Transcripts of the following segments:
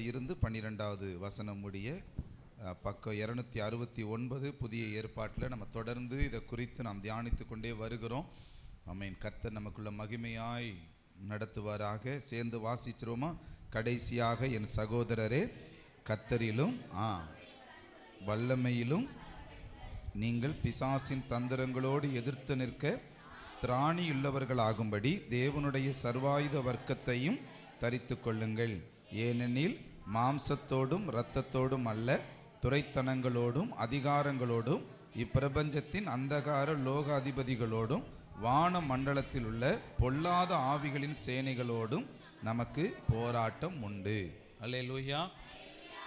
இருந்து 12வது வசனம் முடிய பக்கம் 269 புதிய ஏற்பாட்டில் நம்ம தொடர்ந்து இதை குறித்து நாம் தியானித்து கொண்டே வருகிறோம். ஆமென். கர்த்தர் நமக்குள்ள மகிமையாய் நடத்துவாராக. சேர்ந்து வாசிச்சிருவோமா? கடைசியாக என் சகோதரரே, கர்த்தரிலும் வல்லமையிலும் நீங்கள் பிசாசின் தந்திரங்களோடு எதிர்த்து நிற்க திராணியுள்ளவர்களாகும்படி தேவனுடைய சர்வாயுத வர்க்கத்தையும் தரித்து கொள்ளுங்கள். ஏனெனில் மாம்சத்தோடும் இரத்தத்தோடும் அல்ல, துரைத்தனங்களோடும் அதிகாரங்களோடும் இப்பிரபஞ்சத்தின் அந்தகார லோக அதிபதிகளோடும் வான மண்டலத்தில் உள்ள பொல்லாத ஆவிகளின் சேனைகளோடும் நமக்கு போராட்டம் உண்டு. அல்லேலூயா.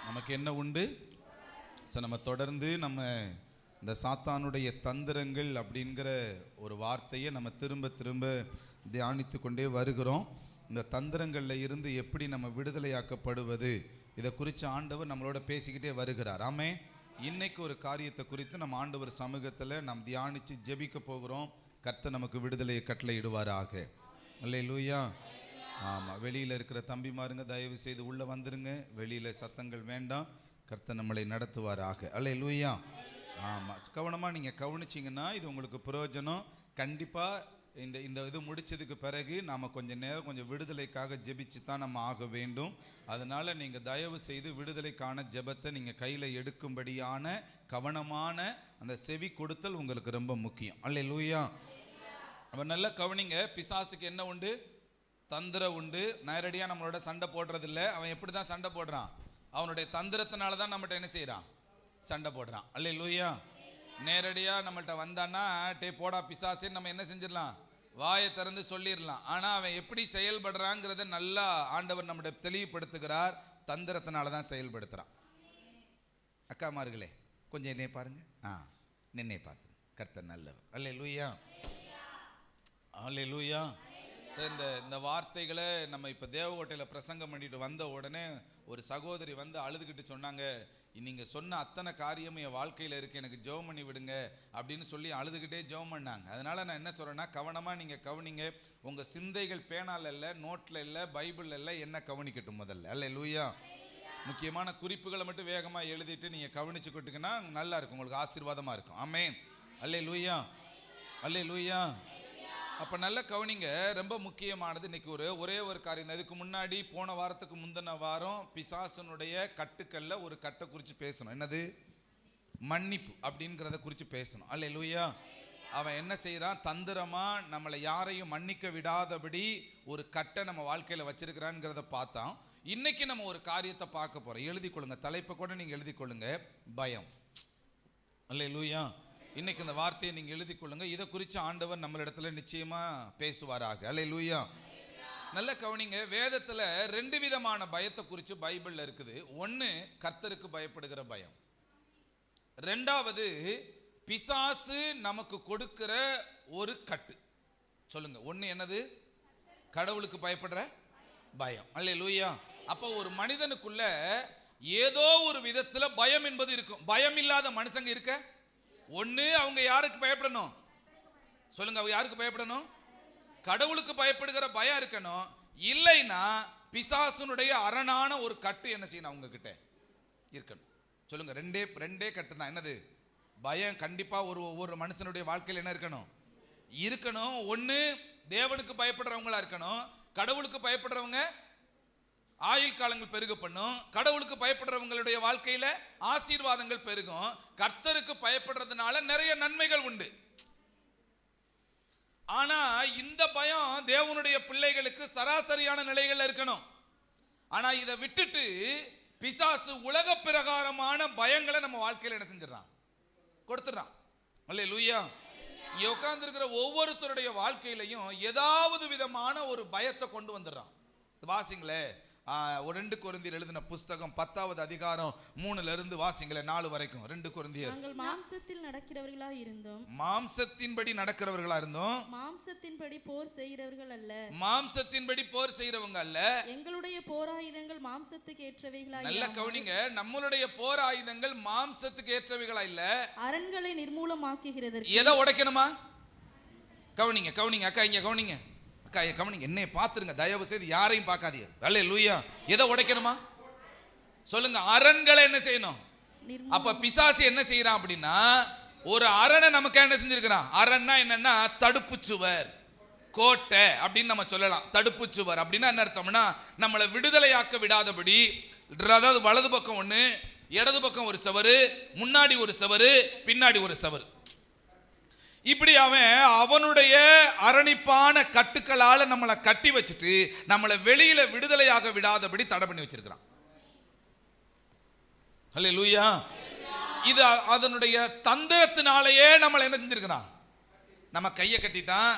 நமக்கு என்ன உண்டு? நம்ம தொடர்ந்து நம்ம இந்த சாத்தானுடைய தந்திரங்கள் அப்படிங்கிற ஒரு வார்த்தையை நம்ம திரும்ப திரும்ப தியானித்து கொண்டே வருகிறோம். இந்த தந்திரங்களில் இருந்து எப்படி நம்ம விடுதலையாக்கப்படுவது, இதை குறித்து ஆண்டவர் நம்மளோட பேசிக்கிட்டே வருகிறார். ஆமே. இன்னைக்கு ஒரு காரியத்தை குறித்து நம்ம ஆண்டவர் சமூகத்தில் நாம் தியானித்து ஜெபிக்க போகிறோம். கர்த்தர் நமக்கு விடுதலையை கட்டளையிடுவாராக. அல்லேலூயா. ஆமாம். வெளியில் இருக்கிற தம்பிமாருங்க தயவு செய்து உள்ளே வந்துருங்க. வெளியில் சத்தங்கள் வேண்டாம். கர்த்தர் நம்மளை நடத்துவாராக. அல்லேலூயா. ஆமாம். கவனமாக நீங்கள் கவனிச்சிங்கன்னா இது உங்களுக்கு பிரயோஜனம். கண்டிப்பாக இந்த இது முடித்ததுக்கு பிறகு நாம் கொஞ்சம் நேரம் கொஞ்சம் விடுதலைக்காக ஜெபிச்சு தான் நம்ம ஆக வேண்டும். அதனால் நீங்கள் தயவு செய்து விடுதலைக்கான ஜெபத்தை நீங்கள் கையில் எடுக்கும்படியான கவனமான அந்த செவி கொடுத்தல் உங்களுக்கு ரொம்ப முக்கியம். அல்லேலூயா. அவன் நல்லா கவனிங்க. பிசாசுக்கு என்ன உண்டு? தந்திரம் உண்டு. நேரடியாக நம்மளோட சண்டை போடுறதில்ல. அவன் எப்படி தான் சண்டை போடுறான்? அவனுடைய தந்திரத்தினால தான் நம்மகிட்ட என்ன செய்கிறான்? சண்டை போடுறான். அல்லேலூயா. நேரடியாக நம்மள்கிட்ட வந்தான்னா டே போடா பிசாசேன்னு நம்ம என்ன செஞ்சிடலாம்? வாயை திறந்து சொல்லிடலாம். ஆனால் அவன் எப்படி செயல்படுறாங்கிறத நல்லா ஆண்டவர் நம்முடைய தெளிவுபடுத்துகிறார். தந்திரத்தினால தான் செயல்படுத்துகிறான். அக்காமார்களே கொஞ்சம் என்னை பாருங்க. நின்னை பார்த்து கர்த்தர் நல்லவர். அல்லேலூயா. அல்லேலூயா. சரி, இந்த வார்த்தைகளை நம்ம இப்போ தேவகோட்டையில் பிரசங்கம் பண்ணிட்டு வந்த உடனே ஒரு சகோதரி வந்து அழுதுகிட்டு சொன்னாங்க, நீங்கள் சொன்ன அத்தனை காரியமும் என் வாழ்க்கையில் இருக்குது, எனக்கு ஜெபம் பண்ணி விடுங்க அப்படின்னு சொல்லி அழுதுகிட்டே ஜெபம் பண்ணாங்க. அதனால் நான் என்ன சொல்கிறேன்னா, கவனமாக நீங்கள் கவனிங்க. உங்கள் சிந்தைகள் பேனால் இல்லை, நோட்டில் இல்லை, பைபிள் இல்லை, என்ன கவனிக்கட்டும் முதல்ல. அல்லேலூயா. முக்கியமான குறிப்புகளை மட்டும் வேகமாக எழுதிட்டு நீங்கள் கவனிச்சுக்கிட்டிங்கன்னா நல்லா இருக்கும், உங்களுக்கு ஆசீர்வாதமாக இருக்கும். ஆமென். அல்லேலூயா. அல்லேலூயா. அப்போ நல்லா கவனிங்க. ரொம்ப முக்கியமானது இன்னைக்கு ஒரே ஒரு காரியம். அதுக்கு முன்னாடி போன வாரத்துக்கு முந்தின வாரம் பிசாசனுடைய கட்டுக்கல்ல ஒரு கட்டை குறித்து பேசணும். என்னது? மன்னிப்பு அப்படிங்கிறத குறித்து பேசணும். அல்லேலூயா. அவன் என்ன செய்கிறான்? தந்திரமாக நம்மளை யாரையும் மன்னிக்க விடாதபடி ஒரு கட்டை நம்ம வாழ்க்கையில் வச்சிருக்கிறான்ங்கிறத பார்த்தோம். இன்னைக்கு நம்ம ஒரு காரியத்தை பார்க்க போகிறோம். எழுதி கொள்ளுங்க, தலைப்பை கூட நீங்கள் எழுதி கொள்ளுங்க. பயம். அல்லேலூயா. இன்னைக்கு இந்த வார்த்தையை நீங்கள் எழுதி கொள்ளுங்க. இதை குறித்து ஆண்டவர் நம்மளிடத்துல நிச்சயமாக பேசுவாராக. அல்லேலூயா. நல்ல கவனிங்க. வேதத்தில் 2 விதமான பயத்தை குறித்து பைபிளில் இருக்குது. ஒன்று கர்த்தருக்கு பயப்படுகிற பயம். 2வது பிசாசு நமக்கு கொடுக்கிற ஒரு கட்டு. சொல்லுங்க. ஒன்று என்னது? கடவுளுக்கு பயப்படுற பயம். அல்லேலூயா. அப்போ ஒரு மனிதனுக்குள்ள ஏதோ ஒரு விதத்தில் பயம் என்பது இருக்கும். பயம் இல்லாத மனுஷங்க இருக்க? ஒன்று அவங்க யாருக்கு பயப்படணும்? சொல்லுங்க. அவங்க யாருக்கு பயப்படணும்? கடவுளுக்கு பயப்படுகிற பயம் இருக்கணும். இல்லைன்னா பிசாசுனுடைய அரணான ஒரு கட்டு என்ன செய்யணும்? அவங்க கிட்ட இருக்கணும். சொல்லுங்க. ரெண்டே கட்டு தான். என்னது? பயம். கண்டிப்பா ஒவ்வொரு மனுஷனுடைய வாழ்க்கையில் என்ன இருக்கணும்? ஒன்று தேவனுக்கு பயப்படுறவங்களா இருக்கணும். கடவுளுக்கு பயப்படுறவங்க ஆயுள் காலங்கள் பெருக பண்ணும். கடவுளுக்கு பயப்படுறவங்களுடைய வாழ்க்கையில ஆசீர்வாதங்கள் பெருகும். கர்த்தருக்கு பயப்படுறதுனால நிறைய நன்மைகள் உண்டு. ஆனா இந்த பயம் தேவனுடைய பிள்ளைகளுக்கு சராசரியான நிலைகள் இருக்கணும். ஆனா இதை விட்டுட்டு பிசாசு உலக பிரகாரமான பயங்களை நம்ம வாழ்க்கையில என்ன செஞ்சிடறான்? கொடுத்துறான். அல்லேலூயா. இங்க உட்கார்ந்து இருக்கிற ஒவ்வொருத்தருடைய வாழ்க்கையிலையும் ஏதாவது விதமான ஒரு பயத்தை கொண்டு வந்துடுறான். வாசிங்களே. 2 கொரிந்தியர் எழுதின புஸ்தகம் 10வது அதிகாரம் 3ல இருந்து வாசிங்களே 4 வரைக்கும். 2 கொரிந்தியர். நாங்கள் மாம்சத்தில் நடக்கிறவர்களா இருந்தோம். மாம்சத்தின்படி நடக்கிறவர்களா இருந்தோம். மாம்சத்தின்படி போர் செய்கிறவர்கள் அல்ல. மாம்சத்தின்படி போர் செய்கிறவங்க அல்ல. எங்களுடைய போர் ஆயுதங்கள் மாம்சத்துக்கு ஏற்றவைகளா இல்ல. நல்ல கவனிங்க. நம்மளுடைய போர் ஆயுதங்கள் மாம்சத்துக்கு ஏற்றவைகளா இல்ல, அரண்களை நிர்மூலமாக்குகிறது. எதை உடைக்கணுமா? கவனிங்க. அக்கா இங்க கவனிங்க. கவனிங்க. என்னை பார்த்துருங்க தயவு செய்து, யாரையும் பார்க்காதீங்க. அல்லேலூயா. எதை உடைக்கணுமா? சொல்லுங்க, அரண்களை என்ன செய்யணும்? அப்ப பிசாசு என்ன செய்யறான் அப்படின்னா, ஒரு அரணை நமக்கு என்ன செஞ்சிருக்கிறான்? அரண்னா என்னன்னா தடுப்பு சுவர், கோட்டை அப்படின்னு நம்ம சொல்லலாம். தடுப்பு சுவர் அப்படின்னா என்ன அர்த்தம்னா, நம்மளை விடுதலையாக்க விடாதபடி, அதாவது வலது பக்கம் ஒண்ணு, இடது பக்கம் ஒரு சவறு, முன்னாடி ஒரு சவறு, பின்னாடி ஒரு சவறு, இப்படி அவனுடைய அரணிப்பான கட்டுக்களால நம்மளை கட்டி வச்சுட்டு நம்மளை வெளியில விடுதலையாக விடாதபடி தடை பண்ணி வச்சிருக்கிறான். அல்லேலூயா. இது அதனுடைய தந்திரத்தினாலேயே நம்மளை என்ன செஞ்சிருக்கிறான்? நம்ம கையை கட்டிட்டான்,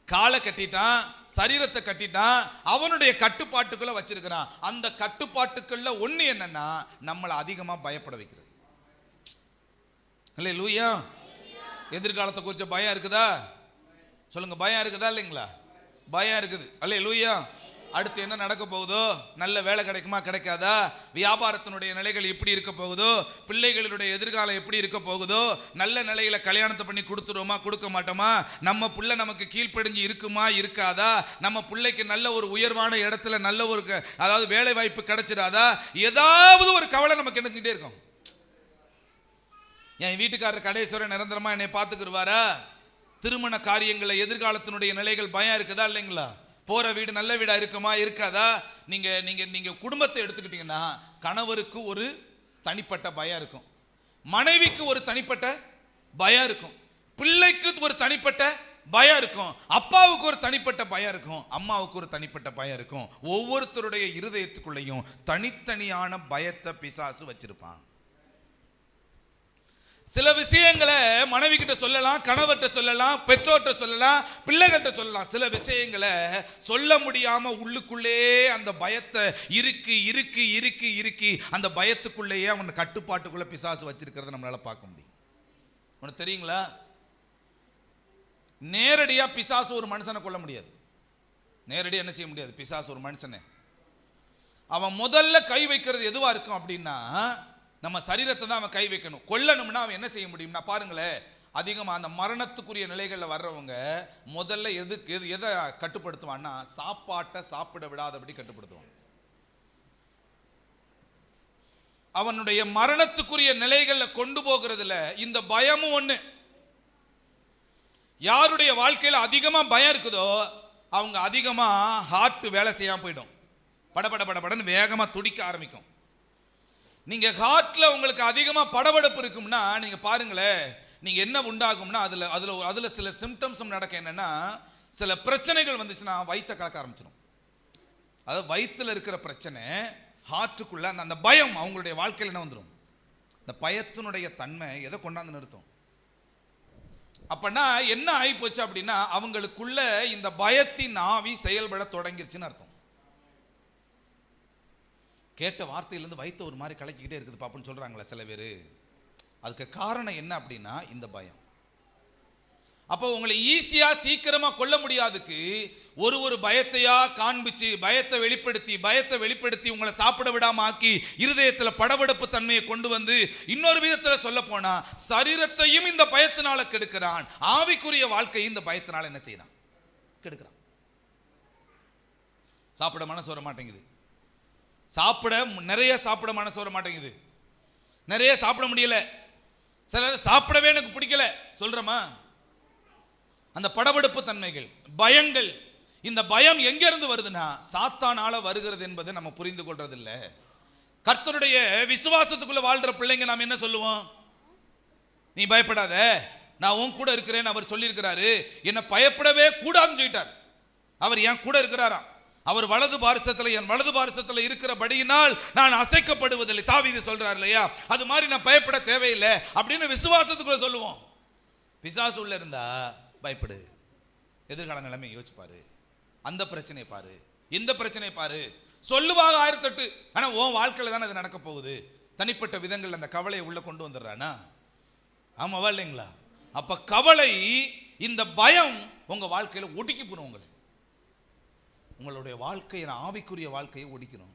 காலை கட்டிட்டான், சரீரத்தை கட்டிட்டான், அவனுடைய கட்டுப்பாட்டுக்குள்ள வச்சிருக்கிறான். அந்த கட்டுப்பாட்டுக்குள்ள ஒண்ணு என்னன்னா, நம்மளை அதிகமா பயப்பட வைக்கிறது. அல்லேலூயா. எதிர்காலத்தை குறிச்ச பயம் இருக்குதா? சொல்லுங்க, பயம் இருக்குதா இல்லைங்களா? பயம் இருக்குது. அல்லேலூயா. அடுத்து என்ன நடக்க போகுதோ, நல்ல வேலை கிடைக்குமா கிடைக்காதா, வியாபாரத்தினுடைய நிலைகள் எப்படி இருக்க போகுதோ, பிள்ளைகளுடைய எதிர்காலம் எப்படி இருக்க போகுதோ, நல்ல நிலையில கல்யாணத்தை பண்ணி கொடுத்துருவோமா கொடுக்க மாட்டோமா, நம்ம பிள்ளை நமக்கு கீழ்ப்படிஞ்சு இருக்குமா இருக்காதா, நம்ம பிள்ளைக்கு நல்ல ஒரு உயர்வான இடத்துல நல்ல ஒரு அதாவது வேலை வாய்ப்பு கிடைச்சிடாதா, ஏதாவது ஒரு கவலை நமக்கு என்னங்கிட்டே இருக்கும். என் வீட்டுக்காரர் கடைசிவரை நிரந்தரமா என்னை பார்த்துக்குருவாரா? திருமண காரியங்களை எதிர்காலத்தினுடைய நிலைகள் பயம் இருக்குதா இல்லைங்களா? போற வீடு நல்ல வீடா இருக்குமா இருக்காதா? நீங்க நீங்க நீங்க குடும்பத்தை எடுத்துக்கிட்டீங்கன்னா, கணவருக்கு ஒரு தனிப்பட்ட பயம் இருக்கும், மனைவிக்கு ஒரு தனிப்பட்ட பயம் இருக்கும், பிள்ளைக்கு ஒரு தனிப்பட்ட பயம் இருக்கும், அப்பாவுக்கு ஒரு தனிப்பட்ட பயம் இருக்கும், அம்மாவுக்கு ஒரு தனிப்பட்ட பயம் இருக்கும். ஒவ்வொருத்தருடைய இருதயத்துக்குள்ளேயும் தனித்தனியான பயத்தை பிசாசு வச்சிருப்பான். சில விஷயங்களை மனைவி கிட்ட சொல்லலாம், கணவர்கிட்ட சொல்லலாம், பெற்றோர்கிட்ட சொல்லலாம், பிள்ளைகிட்ட சொல்லலாம். சில விஷயங்களை சொல்ல முடியாம உள்ளுக்குள்ளே அந்த பயத்தை இறுக்கி இறுக்கி இறுக்கி இறுக்கி அந்த பயத்துக்குள்ளேயே அவன் கட்டுப்பாட்டுக்குள்ள பிசாசு வச்சிருக்கிறத நம்மளால பார்க்க முடியும். உனக்கு தெரியுங்களா? நேரடியா பிசாசு ஒரு மனுஷனை கொல்ல முடியாது. நேரடியா என்ன செய்ய முடியாது? பிசாசு ஒரு மனுஷனை அவன் முதல்ல கை வைக்கிறது எதுவா இருக்கும் அப்படின்னா, நம்ம சரீரத்தை தான் அவன் கை வைக்கணும். கொல்லணும்னா அவன் என்ன செய்ய முடியும்னா, பாருங்களேன், அதிகமாக அந்த மரணத்துக்குரிய நிலைகளில் வர்றவங்க முதல்ல எதை கட்டுப்படுத்துவான்னா, சாப்பாட்டை சாப்பிட விடாதபடி கட்டுப்படுத்துவான். அவனுடைய மரணத்துக்குரிய நிலைகளில் கொண்டு போகிறதுல இந்த பயமும் ஒண்ணு. யாருடைய வாழ்க்கையில அதிகமா பயம் இருக்குதோ அவங்க அதிகமா ஹார்ட் வேலை செய்யாம போயிடும், படபட படபடன்னு வேகமா துடிக்க ஆரம்பிக்கும். நீங்க ஹார்ட்ல உங்களுக்கு அதிகமா படபடப்பு இருக்கும்னா நீங்க பாருங்களேன், நீங்க என்ன உண்டாகும்னா அதுல சில சிம்டம்ஸ் நடக்க என்னன்னா, சில பிரச்சனைகள் வந்துச்சுன்னா வயித்தை கலக்க ஆரம்பிச்சிடும். அதாவது வயிற்றுல இருக்கிற பிரச்சனை ஹார்ட்டுக்குள்ள அந்த பயம் அவங்களுடைய வாழ்க்கையில் என்ன வந்துடும், இந்த பயத்தினுடைய தன்மை எதை கொண்டாந்து நிறுத்தும். அப்பனா என்ன ஆகி போச்சு அப்படின்னா, அவங்களுக்குள்ள இந்த பயத்தின் ஆவி செயல்பட தொடங்கிருச்சுன்னு அர்த்தம். கேட்ட வார்த்தையிலிருந்து வயிற்று ஒரு மாதிரி கலக்கிக்கிட்டே இருக்குது பாப்புன்னு சொல்றாங்களே சில பேர். அதுக்கு காரணம் என்ன அப்படின்னா இந்த பயம். அப்போ உங்களை ஈஸியா சீக்கிரமா கொல்ல முடியாதுக்கு ஒரு பயத்தையா காண்பிச்சு பயத்தை வெளிப்படுத்தி உங்களை சாப்பிட விடாம ஆக்கி இருதயத்துல படபடப்பு தன்மையை கொண்டு வந்து, இன்னொரு விதத்துல சொல்ல போனா சரீரத்தையும் இந்த பயத்தினால கெடுக்கிறான், ஆவிக்குரிய வாழ்க்கையும் இந்த பயத்தினால என்ன செய்யறான், கெடுக்கிறான். சாப்பிட மனசு வர மாட்டேங்குது, நிறைய சாப்பிட மனசு வர மாட்டேங்குது, நிறைய சாப்பிட முடியல, சில சாப்பிடவே எனக்கு பிடிக்கல சொல்றமா. அந்த படபடப்பு தன்மைகள், பயங்கள், இந்த பயம் எங்க இருந்து வருதுன்னா சாத்தானால வருகிறது என்பதை நம்ம புரிந்து கொள்றது இல்ல. கர்த்தருடைய விசுவாசத்துக்குள்ள வாழ்ற பிள்ளைங்க நாம் என்ன சொல்லுவோம், நீ பயப்படாத, நான் உன் கூட இருக்கிறேன்னு அவர் சொல்லி இருக்கிறாரு. என்ன பயப்படவே கூடாதுன்னு சொல்லிட்டார். அவர் என் கூட இருக்கிறாராம். அவர் வலது பாரிசத்தில் என் வலது பாரிசத்தில் இருக்கிறபடியினால் நான் அசைக்கப்படுவதில்லை, தாவீது சொல்றார் இல்லையா, அது மாதிரி நான் பயப்பட தேவையில்லை அப்படின்னு விசுவாசத்துக்குள்ள சொல்லுவோம். பிசாசு உள்ள இருந்தா பயப்படு, எதிர்கால நிலைமை யோசிச்சு பாரு, அந்த பிரச்சனை பாரு, இந்த பிரச்சனை பாரு, சொல்லுவாங்க 1008. ஆனா உன் வாழ்க்கையில தானே அது நடக்க போகுது. தனிப்பட்ட விதங்கள் அந்த கவலையை உள்ள கொண்டு வந்துடுறானா? ஆமாவா இல்லைங்களா? அப்ப கவலை, இந்த பயம் உங்க வாழ்க்கையில ஒடுக்கி போடும். உங்களுடைய வாழ்க்கையை, ஆவிக்குரிய வாழ்க்கையை ஒடுக்கிறோம்.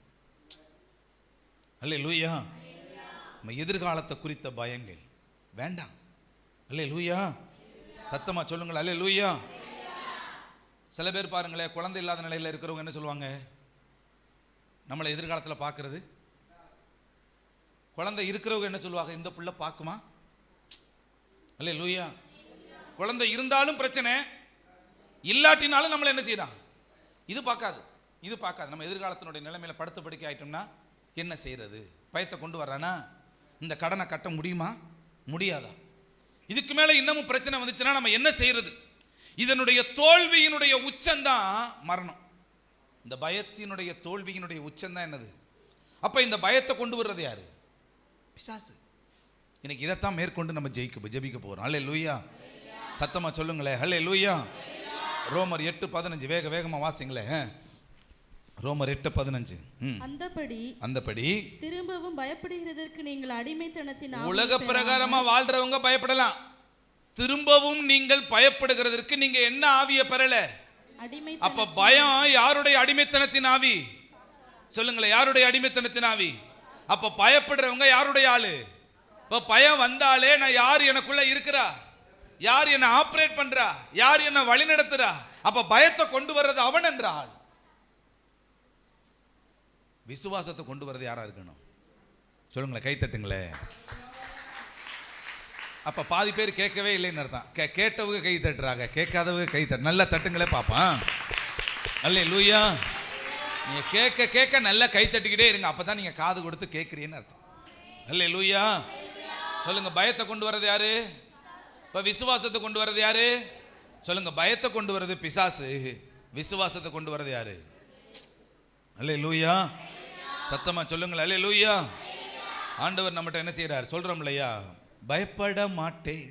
அல்லேலூயா. நம்ம எதிர்காலத்தை குறித்த பயங்கள் வேண்டாம். அல்லேலூயா. சத்தமா சொல்லுங்கள் அல்லேலூயா. சில பேர் பாருங்களேன், குழந்தை இல்லாத நிலையில் இருக்கிறவங்க என்ன சொல்லுவாங்க, நம்மளை எதிர்காலத்தில் பார்க்கறது குழந்தை இருக்கிறவங்க என்ன சொல்லுவாங்க, இந்த புள்ள பார்க்குமா? அல்லேலூயா. குழந்தை இருந்தாலும் பிரச்சனை, இல்லாட்டினாலும் நம்மள என்ன செய்யறான், இது பார்க்காது, இது பார்க்காது. நம்ம எதிர்காலத்தினுடைய நிலைமையில படுத்த படுக்கை ஆயிட்டோம்னா என்ன செய்யறது? பயத்தை கொண்டு வர்றானா? இந்த கடனை கட்ட முடியுமா, முடியாதா? இதுக்கு மேல இன்னமும் பிரச்சனை வந்துச்சுன்னா நம்ம என்ன செய்யறது? இதனுடைய தோல்வியினுடைய உச்சம்தான் மரணம். இந்த பயத்தினுடைய தோல்வியினுடைய உச்சம்தான் என்னது? அப்ப இந்த பயத்தை கொண்டு வர்றது யாரு? பிசாசு. இன்னைக்கு இதைத்தான் மேற்கொண்டு நம்ம ஜெபிக்க போறோம். அல்லேலூயா. சத்தமா சொல்லுங்களேன் அல்லேலூயா. ரோமர் 8:15 வேகமா வாசிங்களேன். ரோமர் 8:15. அந்தபடி திரும்பவும் பயப்படுகிறதற்கு நீங்கள் அடிமைத்தனத்தின் உலக பிரகாரமா வாழ்றவங்க பயப்படலாம். திரும்பவும் நீங்கள் பயப்படுகிறதற்கு நீங்க என்ன ஆவியை பெறல? அப்ப பயம் யாருடைய அடிமைத்தனத்தின் ஆவி? சொல்லுங்களேன், யாருடைய அடிமைத்தனத்தின் ஆவி? அப்ப பயப்படுறவங்க யாருடைய ஆளு? இப்ப பயம் வந்தாலே நான் யார் எனக்குள்ள இருக்கிறா, யார் என்ன ஆபரேட் பண்றா, யார் என்ன வழி நடத்துறா, அப்ப பயத்தை கொண்டு வர்றது அவன் என்ற ஆள். விசுவாசத்தை கொண்டு வர்றது யாரா இருக்கணும்? சொல்லுங்களேன், கை தட்டுங்களே. அப்ப பாதி பேர் கேட்கவே இல்லைன்னு அர்த்தம். கேட்டவங்க கை தட்டுறாங்க, கேட்காதவங்க கை தட்டு. நல்லா தட்டுங்களே பாப்பான். அல்லேலூயா. நீங்க கேட்க கேட்க நல்லா கை தட்டிக்கிட்டே இருங்க, அப்பதான் நீங்க காது கொடுத்து கேட்கிறீன்னு அர்த்தம். அல்லேலூயா. சொல்லுங்க, பயத்தை கொண்டு வர்றது யாரு? இப்ப விசுவாசத்தை கொண்டு வர்றது யாரு? சொல்லுங்க, பயத்தை கொண்டு வர்றது பிசாசு, விசுவாசத்தை கொண்டு வர்றது யாரு? அல்லேலூயா. சத்தமா சொல்லுங்களேன் அல்லேலூயா. ஆண்டவர் நம்மகிட்ட என்ன செய்யறார்? சொல்றோம் இல்லையா, பயப்பட மாட்டேன்,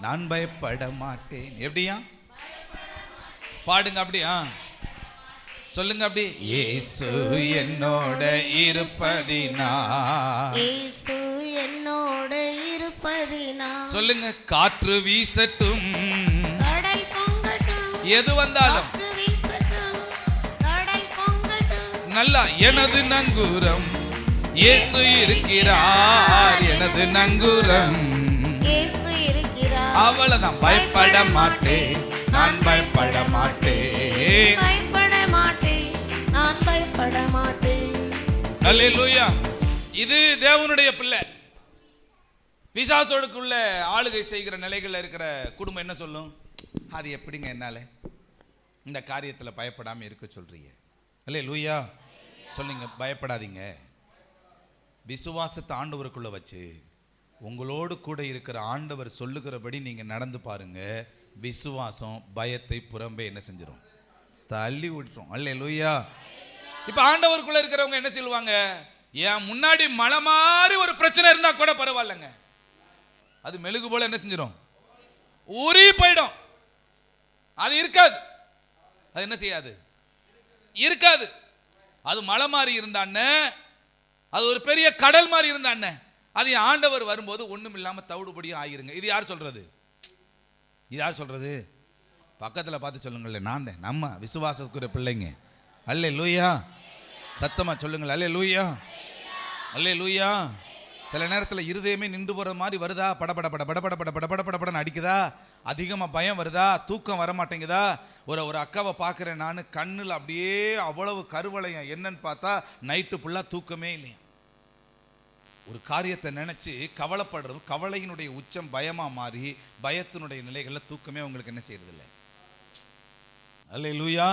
நான் பயப்பட மாட்டேன். எப்படியா பாடுங்க, அப்படியா சொல்லுங்க, அப்படி. இயேசு என்னோட இருப்பதினால், இயேசு என்னோட இருப்பதினால். சொல்லுங்க, காற்று வீசட்டும், கடல் பொங்கட்டும், எது வந்தாலும் காற்று வீசட்டும், கடல் பொங்கட்டும். நல்லா, எனது நங்கூரம் இயேசு இருக்கிறார், எனது நங்கூரம் இயேசு இருக்கிறார். அவ்வளவுதான். பயப்பட மாட்டேன், நான் பயப்பட மாட்டேன், பயப்பட மாட்டேன், நான் பயப்பட மாட்டேன். அல்லேலூயா. இது தேவனுடைய பிள்ளை. பிசாசோடுக்குள்ள ஆளுகை செய்கிற நிலைகள்ல இருக்கிற குடும்பம் என்ன சொல்லும்? அது எப்படிங்க என்னால இந்த காரியத்துல பயப்படாம இருக்க சொல்றீங்க? அல்லேலூயா. சொல்லுங்க, பயப்படாதீங்க. விசுவாசத்தை ஆண்டவருக்குள்ள வச்சு உங்களோடு கூட இருக்கிற ஆண்டவர் சொல்லுகிறபடி நீங்க நடந்து பாருங்க. விசுவாசம் பயத்தை புறம்பே என்ன செஞ்சிடும்? தள்ளி விட்டுரும். அல்லேலூயா. இப்ப ஆண்டவருக்குள்ள இருக்கிறவங்க என்ன சொல்லுவாங்க? ஏன் முன்னாடி மலை மாதிரி ஒரு பிரச்சனை இருந்தா கூட பரவாயில்லைங்க, அது மெழுகு போல என்ன செஞ்சிடும்? ஊறி போயிடும். அது இருக்காது. அது என்ன செய்யாது? இருக்காது. அது மலை மாதிரி இருந்தான்னு, அது ஒரு பெரிய கடல் மாதிரி இருந்தான்னு, அது ஆண்டவர் வரும்போது ஒண்ணும் இல்லாம தவிடுபடியும் ஆயிருங்க. இது யார் சொல்றது? இது யார் சொல்றது? பக்கத்துல பார்த்து சொல்லுங்களேன், நான் தான், நம்ம விசுவாசத்துக்குரிய பிள்ளைங்க. அல்லேலூயா. சத்தமா சொல்லுங்கள் அல்லேலூயா. அல்லேலூயா. சில நேரத்தில் இருதயமே நின்று போற மாதிரி வருதா? படபட பட படபட பட படபட படபடன்னு அடிக்குதா? அதிகமா பயம் வருதா? தூக்கம் வர மாட்டேங்குதா? ஒரு அக்காவை பார்க்குறேன் நான், கண்ணில் அப்படியே அவ்வளவு கருவளையம். என்னன்னு பார்த்தா நைட்டு ஃபுல்லாக தூக்கமே இல்லையா. ஒரு காரியத்தை நினைச்சு கவலைப்படுறது, கவலையினுடைய உச்சம் பயமா மாறி பயத்தினுடைய நிலைகளில் தூக்கமே உங்களுக்கு என்ன செய்யறது இல்லை. அல்லேலூயா.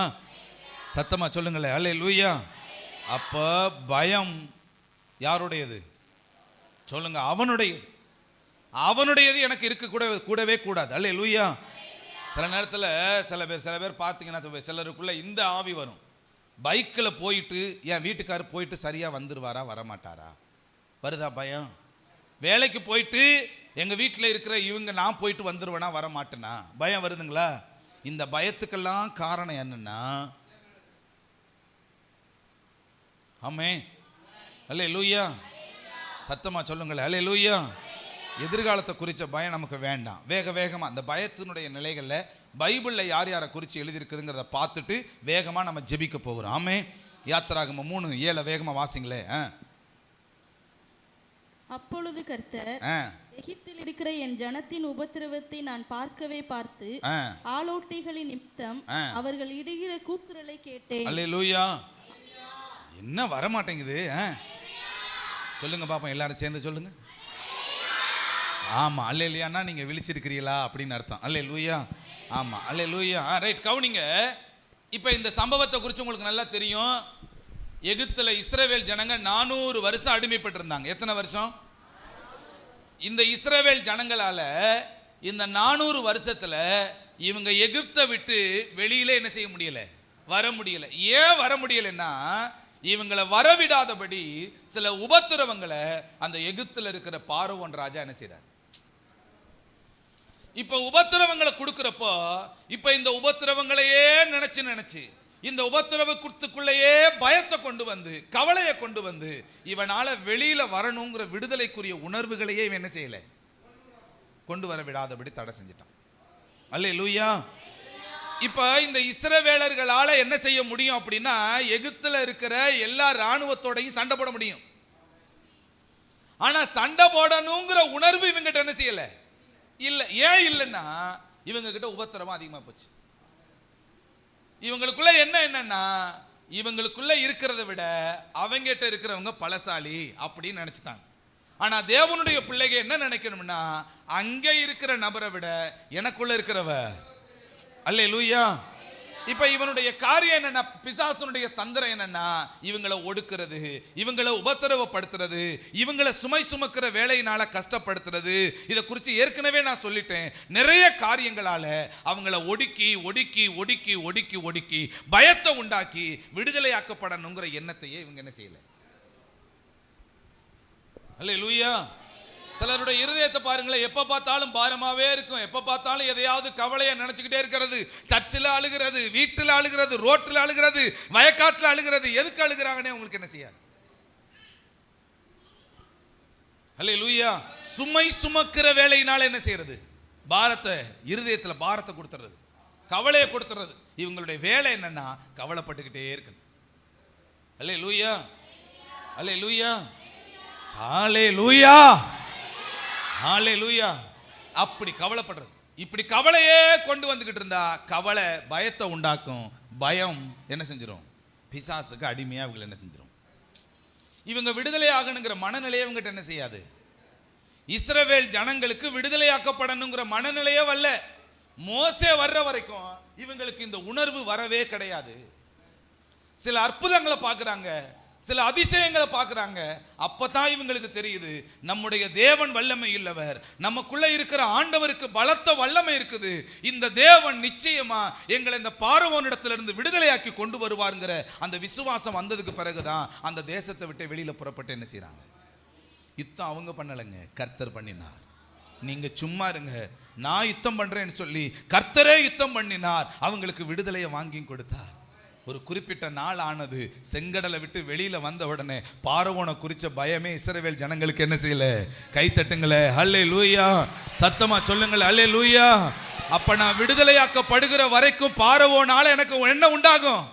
சத்தமா சொல்லுங்களேன் அல்லேலூயா. அப்ப பயம் யாருடையது? சொல்லுங்க, அவனுடையது. அவனுடையது எனக்கு இருக்க கூடவே கூடாது. அல்லேலூயா. சில நேரத்தில் சில பேர் பார்த்தீங்கன்னா சிலருக்குள்ள இந்த ஆவி வரும். பைக்கில் போயிட்டு என் வீட்டுக்காரர் போயிட்டு சரியா வந்துருவாரா வரமாட்டாரா? வருதா பயம்? வேலைக்கு போயிட்டு எங்க வீட்டில் இருக்கிற இவங்க நான் போயிட்டு வந்துருவேனா வரமாட்டேனா? பயம் வருதுங்களா? இந்த பயத்துக்கெல்லாம் காரணம் என்னன்னா, ஆமே அல்லேலூயா. சத்தமா சொல்லுங்களேன் அல்லேலூயா. எதிர்காலத்தை குறித்த பயம் நமக்கு வேண்டாம். வேகமா அந்த பயத்தினுடைய நிலைகள்ல பைபிள்ல யார் யாரை குறித்து எழுதியிருக்குதுங்கிறத பார்த்துட்டு வேகமா நம்ம ஜெபிக்க போகிறோம். ஆமே. யாத்திராகமம் 3:7 வேகமா வாசிங்களே. அப்பொழுது கர்த்தர், எகிப்தில் இருக்கிற என் ஜனத்தின் உபத்திரவத்தை நான் பார்த்து ஆலோட்டிகளின் நிமித்தம் அவர்கள் இடுகிற கூக்குரலை கேட்டேன். அல்லேலூயா. என்ன வர மாட்டேங்குது? சொல்லுங்க பாப்போம், எல்லாரும் சேர்ந்து சொல்லுங்க. ஆமா, அல்லேலூயான்னா நீங்க விழிச்சிருக்கிறீங்களா அப்படின்னு அர்த்தம். அல்லேலூயா. ஆமா, அல்லேலூயா. ரைட், கவுனிங்க. இப்போ இந்த சம்பவத்தை குறித்து உங்களுக்கு நல்லா தெரியும். எகிப்துல இஸ்ரவேல் ஜனங்க 400 வருஷம் அடிமைப்பட்டிருந்தாங்க. எத்தனை வருஷம்? இந்த இஸ்ரவேல் ஜனங்களால இந்த 400 வருஷத்துல இவங்க எகிப்தை விட்டு வெளியில என்ன செய்ய முடியல, வர முடியல. ஏன் வர முடியலன்னா, இவங்களை வரவிடாதபடி சில உபத்திரவங்களை அந்த எகிப்துல இருக்கிற பார்வோன் ராஜா என்ன செய்றார். இப்ப உபத்திரவங்களை கொடுக்கிறப்போ இப்ப இந்த உபத்திரவங்களையே நினைச்சு இந்த உபத்திரவத்துக்குள்ளேயே பயத்தை கொண்டு வந்து, கவலையை கொண்டு வந்து, இவனால வெளியில வரணுங்கிற விடுதலைக்குரிய உணர்வுகளையே இவன் என்ன செய்யல, கொண்டு வர விடாதபடி தடை செஞ்சிட்டான். அல்லேலூயா. இப்ப இந்த இஸ்ரவேலர்களால என்ன செய்ய முடியும் அப்படின்னா, எகிப்துல இருக்கிற எல்லா ராணுவத்தோடையும் சண்டை போட முடியும். ஆனா சண்டை போடணுங்கிற உணர்வு இவங்கிட்ட என்ன செய்யல, இல்ல. ஏன் இல்லைன்னா, இவங்க கிட்ட உபத்திரவம் அதிகமா போச்சு. இவங்களுக்குள்ள என்னன்னா, இவங்களுக்குள்ள இருக்கிறத விட அவங்கிட்ட இருக்கிறவங்க பலசாலி அப்படின்னு நினைச்சிட்டாங்க. ஆனா தேவனுடைய பிள்ளைங்க என்ன நினைக்கணும்னா, அங்க இருக்கிற நபரை விட எனக்குள்ள இருக்கிறவ. அல்லேலூயா. இப்ப இவனுடைய காரியம் என்னன்னா, பிசாசுனுடைய தந்திரம் என்னன்னா, இவங்களை ஒடுக்கிறது, இவங்களை உபத்திரவப்படுத்துறது, இவங்களை சுமை சுமக்கிற வேலையினால கஷ்டப்படுத்துறது. இதை குறித்து ஏற்கனவே நான் சொல்லிட்டேன். நிறைய காரியங்களால அவங்கள ஒடுக்கி ஒடுக்கி ஒடுக்கி ஒடுக்கி ஒடுக்கி பயத்தை உண்டாக்கி விடுதலையாக்கப்படணுங்கிற எண்ணத்தையே இவங்க என்ன செய்யல. அல்லேலூயா. சிலருடைய இருதயத்தை பாருங்களேன், எப்ப பார்த்தாலும் பாரமாவே இருக்கும், எப்ப பார்த்தாலும் எதையாவது கவலையை நினைச்சுக்கிட்டே இருக்கிறது. சர்ச்சில் அழுகிறது, வீட்டில் அழுகிறது, ரோட்டில் அழுகிறது, வயக்காட்டில் அழுகிறது. எதுக்கு அழுகிறாங்கன்னே உங்களுக்கு என்ன செய்யாது. அல்லேலூயா. சுமை சுமக்கிற வேலையினால என்ன செய்யறது, பாரத்தை, இருதயத்துல பாரத்தை கொடுத்துறது, கவலையை கொடுத்துறது. இவங்களுடைய வேலை என்னன்னா, கவலைப்பட்டுக்கிட்டே இருக்கு. அல்லேலூயா. அல்லேலூயா. ஹல்லேலூயா. ஹல்லேலூயா. அப்படி கவலைப்படுறது, இப்படி கவலையே கொண்டு வந்துகிட்டு இருந்தா கவலை பயத்தை உண்டாக்கும். பயம் என்ன செஞ்சிடும், பிசாசுக்கு அடிமையா இவங்க என்ன செஞ்சிடும். இவங்க விடுதலை ஆகணுங்கிற மனநிலையை இவங்ககிட்ட என்ன செய்யாது. இஸ்ரவேல் ஜனங்களுக்கு விடுதலையாக்கப்படணுங்கிற மனநிலையே வரல. மோசே வர்ற வரைக்கும் இவங்களுக்கு இந்த உணர்வு வரவே கிடையாது. சில அற்புதங்களை பார்க்குறாங்க, சில அதிசயங்களை பார்க்குறாங்க. அப்பதான் இவங்களுக்கு தெரியுது, நம்முடைய தேவன் வல்லமை இல்லவர், நமக்குள்ள இருக்கிற ஆண்டவருக்கு பலத்த வல்லமை இருக்குது. இந்த தேவன் நிச்சயமா எங்களை இந்த பார்வோனிடத்திலிருந்து விடுதலையாக்கி கொண்டு வருவாருங்கிற அந்த விசுவாசம் வந்ததுக்கு பிறகுதான் அந்த தேசத்தை விட்டு வெளியில புறப்பட்டு என்ன செய்றாங்க. யுத்தம் அவங்க பண்ணலைங்க, கர்த்தர் பண்ணினார். நீங்க சும்மா இருங்க, நான் யுத்தம் பண்றேன்னு சொல்லி கர்த்தரே யுத்தம் பண்ணினார். அவங்களுக்கு விடுதலையை வாங்கி கொடுத்தார். ஒரு குறிப்பிட்ட நாள் ஆனது, செங்கடலை விட்டு வெளியில வந்த உடனே பார்வோனை குறிச்ச பயமே இஸ்ரவேல் ஜனங்களுக்கு என்ன செய்யல. கை தட்டுங்களே, ஹல்லேலூயா. சத்தமா சொல்லுங்களே, ஹல்லேலூயா. அப்ப நான் விடுதலையாக்கப்படுகிற வரைக்கும் பார்வோனால எனக்கு என்ன உண்டாகும்,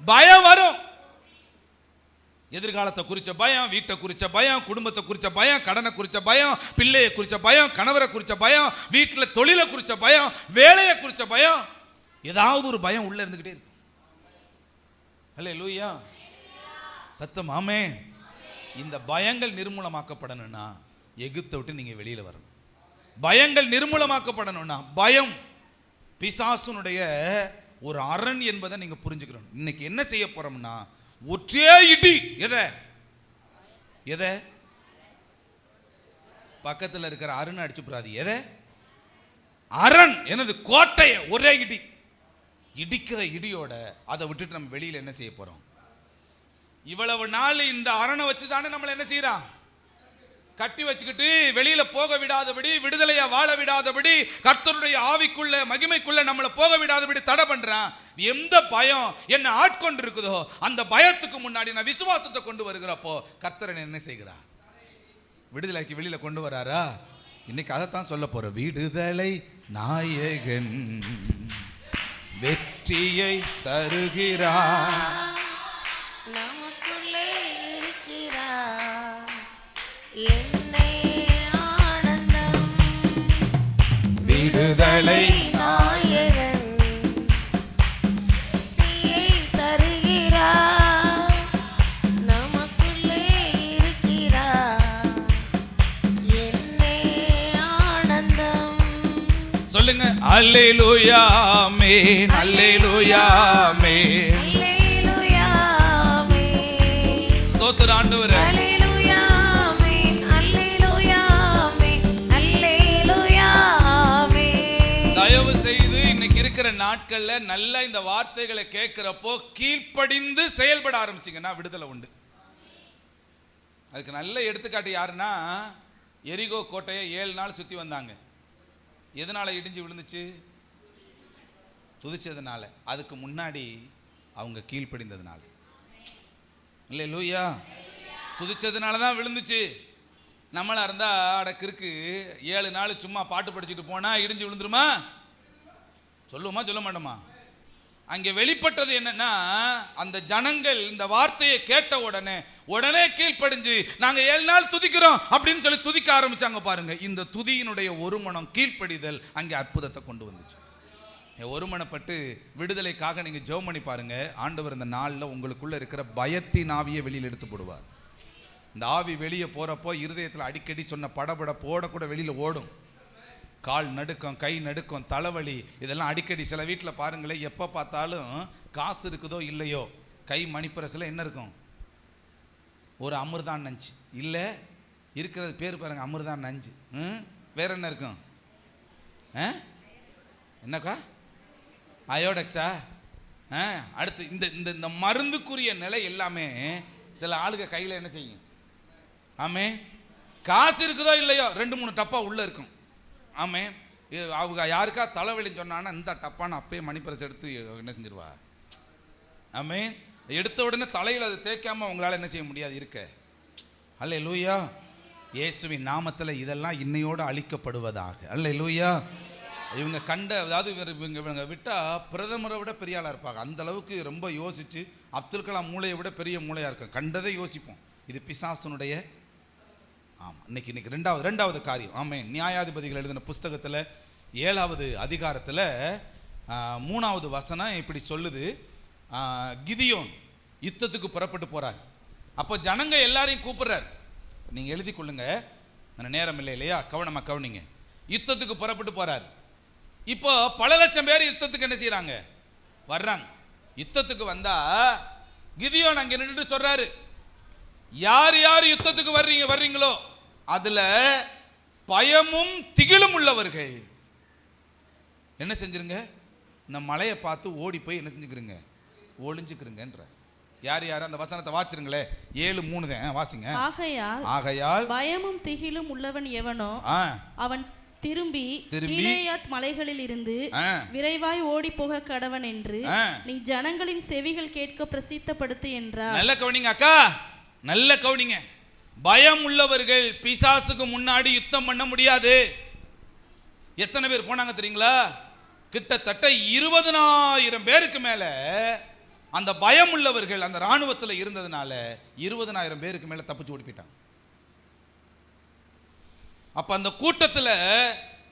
பயம் வரும். எதிர்காலத்தை குறிச்ச பயம், வீட்டை குறிச்ச பயம், குடும்பத்தை குறிச்ச பயம், கடனை குறிச்ச பயம், பிள்ளையை குறிச்ச பயம், கணவரை குறிச்ச பயம், வீட்டில் தொழிலை குறிச்ச பயம், வேலையை குறிச்ச பயம், ஏதாவது ஒரு பயம் உள்ள இருந்துகிட்டே இருக்கும். அல்லேலூயா. சத்தம் ஆமென். இந்த பயங்கள் நிர்மூலமாக்கப்படணும்னா எகிப்தை விட்டு நீங்க வெளியில வரணும். பயங்கள் நிர்மூலமாக்கப்படணும்னா பயம் பிசாசுனுடைய ஒரு அரண் என்பதை நீங்க புரிஞ்சுக்கணும். இன்னைக்கு என்ன செய்ய போறோம்னா, ஒற்றே இடி. எதை பக்கத்தில் இருக்கிற அரண் அடிச்சு போறாது. எதை அரண் எனது கோட்டையை ஒரே இடி. இடிக்கிற இடியோட அதை விட்டுட்டு நம்ம வெளியில என்ன செய்ய போறோம். இவ்வளவு நாள் இந்த அரணை வச்சுதானே நம்மளை என்ன செய்யறான், கட்டி வச்சுக்கிட்டு வெளியில போக விடாதபடி, விடுதலையா வாழ விடாதபடி, கர்த்தருடைய ஆவிக்குள்ள மகிமைக்குள்ள நம்மளை போக விடாதபடி தடை பண்றான். எந்த பயம் என்ன ஆட்கொண்டு இருக்குதோ அந்த பயத்துக்கு முன்னாடி நான் விசுவாசத்தை கொண்டு வருகிறப்போ கர்த்தர் என்ன செய்கிறார், விடுதலைக்கு வெளியில கொண்டு வராரா. இன்னைக்கு அதைத்தான் சொல்ல போற. விடுதலை நாயகன் வெற்றியை தருகிறார், நமக்குள்ளே இருக்கிறார், என்னே ஆனந்தம். விடுதலை நாயகன் வெற்றியை தருகிறார், நமக்குள்ளே இருக்கிறார், சொல்லுங்க. அல்லேலூயா ஆமென், அல்லேலூயா ஆமென். அல்லேலூயா ஆமென். ஸ்தோத்திரம் ஆண்டவரே. அல்லேலூயா ஆமென். அல்லேலூயா ஆமென். அல்லேலூயா ஆமென். தயவு செய்து இன்னைக்கு இருக்கிற நாட்கள்ல நல்ல இந்த வார்த்தைகளை கேட்கிறப்போ கீழ்ப்படிந்து செயல்பட ஆரம்பிச்சீங்கன்னா விடுதலை உண்டு. அதுக்கு நல்ல எடுத்துக்காட்டு யாருன்னா, எரிகோ கோட்டையை 7 நாள் சுத்தி வந்தாங்க. எதனால இடிஞ்சு விழுந்துச்சு? துதிச்சதுனால. அதுக்கு முன்னாடி அவங்க கீழ்ப்படிந்ததுனால. அல்லேலூயா. துதிச்சதுனால தான் விழுந்துச்சு. நம்மளா இருந்தா அடக்கிருக்கு 7 நாள் சும்மா பாட்டு படிச்சுட்டு போனா இடிஞ்சு விழுந்துருமா? சொல்லுவோமா சொல்ல மாட்டோமா? அங்கே வெளிப்பட்டது என்னன்னா, அந்த ஜனங்கள் இந்த வார்த்தையை கேட்ட உடனே கீழ்ப்படிஞ்சு நாங்க 7 நாள் துதிக்கிறோம் அப்படின்னு சொல்லி துதிக்க ஆரம்பிச்சாங்க. பாருங்க, இந்த துதியினுடைய ஒரு மனம் கீழ்ப்படிதல் அங்கே அற்புதத்தை கொண்டு வந்துச்சு. ஒருமனப்பட்டு விடுதலைக்காக நீங்க ஜெபம் பண்ணி பாருங்க. ஆண்டவர் இந்த நாளில் உங்களுக்குள்ள இருக்கிற பயத்தின் ஆவியை வெளியில் எடுத்து போடுவார். இந்த ஆவி வெளியே போறப்போ இருதயத்தில் அடிக்கடி சொன்ன படபடப்போட கூட வெளியில ஓடும். கால் நடுக்கம், கை நடுக்கம், தலைவலி, இதெல்லாம் அடிக்கடி. சில வீட்டில் பாருங்களேன், எப்போ பார்த்தாலும் காசு இருக்குதோ இல்லையோ கை மணிப்பரசில் என்ன இருக்கும்? ஒரு அமிர்தான் நஞ்சு. இல்லை இருக்கிறது பேர் பாருங்க, அமிர்தான் நஞ்சு. வேற என்ன இருக்கும்? என்னக்கா? அயோடெக்ஸா? அடுத்து இந்த இந்த இந்த மருந்துக்குரிய நிலை எல்லாமே சில ஆளுக கையில் என்ன செய்யும்? ஆமே, காசு இருக்குதோ இல்லையோ 2-3 டப்பா உள்ள இருக்கும். ஆமே, அவங்க யாருக்கா தலைவலின்னு சொன்னான்னா இந்த டப்பான்னு அப்பயே மணிப்பரசு எடுத்து என்ன செஞ்சிருவா? ஆமே, எடுத்த உடனே தலையில் அது தேய்க்காம அவங்களால என்ன செய்ய முடியாது இருக்க. அல்லேலூயா. இயேசுவின் நாமத்தில் இதெல்லாம் இன்னையோடு அழிக்கப்படுவதாக. அல்லேலூயா. இவங்க கண்ட, அதாவது இவங்க விட்டா பிரதமரை விட பெரிய ஆளாக இருப்பாங்க. அந்த அளவுக்கு ரொம்ப யோசிச்சு, அப்துல் கலாம் மூளையை விட பெரிய மூளையாக இருக்கும். கண்டதை யோசிப்போம். இது பிசாசுனுடைய. ஆமாம், இன்னைக்கு ரெண்டாவது காரியம். ஆமென். நியாயாதிபதிகள் எழுதின புஸ்தகத்தில் 7வது அதிகாரத்தில் 3வது வசனம் இப்படி சொல்லுது. கிதியோன் யுத்தத்துக்கு புறப்பட்டு போறார். அப்போ ஜனங்க எல்லாரையும் கூப்பிடுறார். நீங்க எழுதி கொள்ளுங்க, நேரம் இல்லை இல்லையா? கவனமா கவனிங்க. யுத்தத்துக்கு புறப்பட்டு போறார். இப்போ பல லட்சம் பேர் யுத்தத்துக்கு என்ன செய்யறாங்க? வர்றாங்க. யுத்தத்துக்கு வந்தா கிதியோன் அங்க நின்றுட்டு சொல்றாரு, யார் யார் யுத்தத்துக்கு வர்றீங்களோ அதுல பயமும் திகிலும் உள்ளவர்கள் என்ன செஞ்சிருங்க? இந்த மலையை பார்த்து ஓடி போய் என்ன செஞ்சுக்கிறீங்க? ஒளிஞ்சுக்கிறீங்கன்ற. யார் யார்? அந்த வசனத்தை வாசிருங்களே. 7:3 தான் வாசிங்க. ஆகையால் பயமும் திகிலும் உள்ளவன் எவனோ அவன் திரும்பி கீலேயாத் மலைகளில் இருந்து விரைவாய் ஓடி போக கடவன் என்று நீ ஜனங்களின் செவிகள் கேட்க பிரசித்தப்படுத்து என்றார். நல்ல கவனிங்க அக்கா, நல்ல கவனிங்க. பயம் உள்ளவர்கள் பிசாசுக்கு முன்னாடி யுத்தம் பண்ண முடியாது. எத்தனை பேர் போனாங்க தெரியுங்களா? கிட்டத்தட்ட 20,000 பேருக்கு மேல அந்த பயம் உள்ளவர்கள் அந்த ராணுவத்தில் இருந்ததுனால 20,000 பேருக்கு மேல தப்பிச்சு ஓடி போயிட்டாங்க. அப்ப அந்த கூட்டத்தில்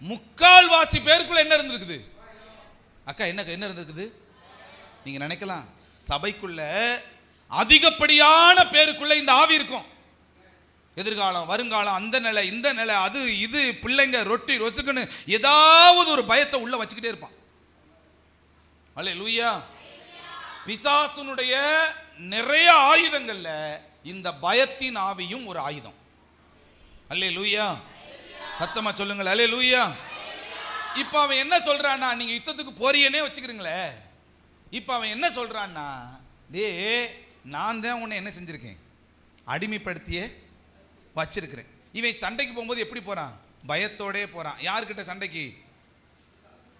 3/4 பேருக்குள்ள என்ன இருந்திருக்குது அக்கா? என்ன இருந்திருக்குது? நீங்க நினைக்கலாம், சபைக்குள்ள அதிகப்படியான பேருக்குள்ள இந்த ஆவி இருக்கும். எதிர்காலம், வருங்காலம், அந்த நிலை, இந்த நிலை, அது இது, பிள்ளைங்க, ரொட்டி ரொசுக்குன்னு ஏதாவது ஒரு பயத்தை உள்ள வச்சுக்கிட்டே இருப்பான். அல்லேலூயா. பிசாசுனுடைய நிறைய ஆயுதங்கள்ல இந்த பயத்தின் ஆவியும் ஒரு ஆயுதம். அல்லேலூயா. சத்தமா சொல்லுங்கள் அல்லேலூயா. இப்ப அவன் என்ன சொல்றான்னா, நீங்க யுத்தத்துக்கு போறியனே வச்சுக்கிறீங்களே, இப்ப அவன் என்ன சொல்றான்னா, டே நான் தான் உன்னை என்ன செஞ்சிருக்கேன்? அடிமைப்படுத்தியே வச்சிருக்கிறேன். இவன் சண்டைக்கு போகும்போது எப்படி போறான்? பயத்தோடே போறான். யாருக்கிட்ட சண்டைக்கு?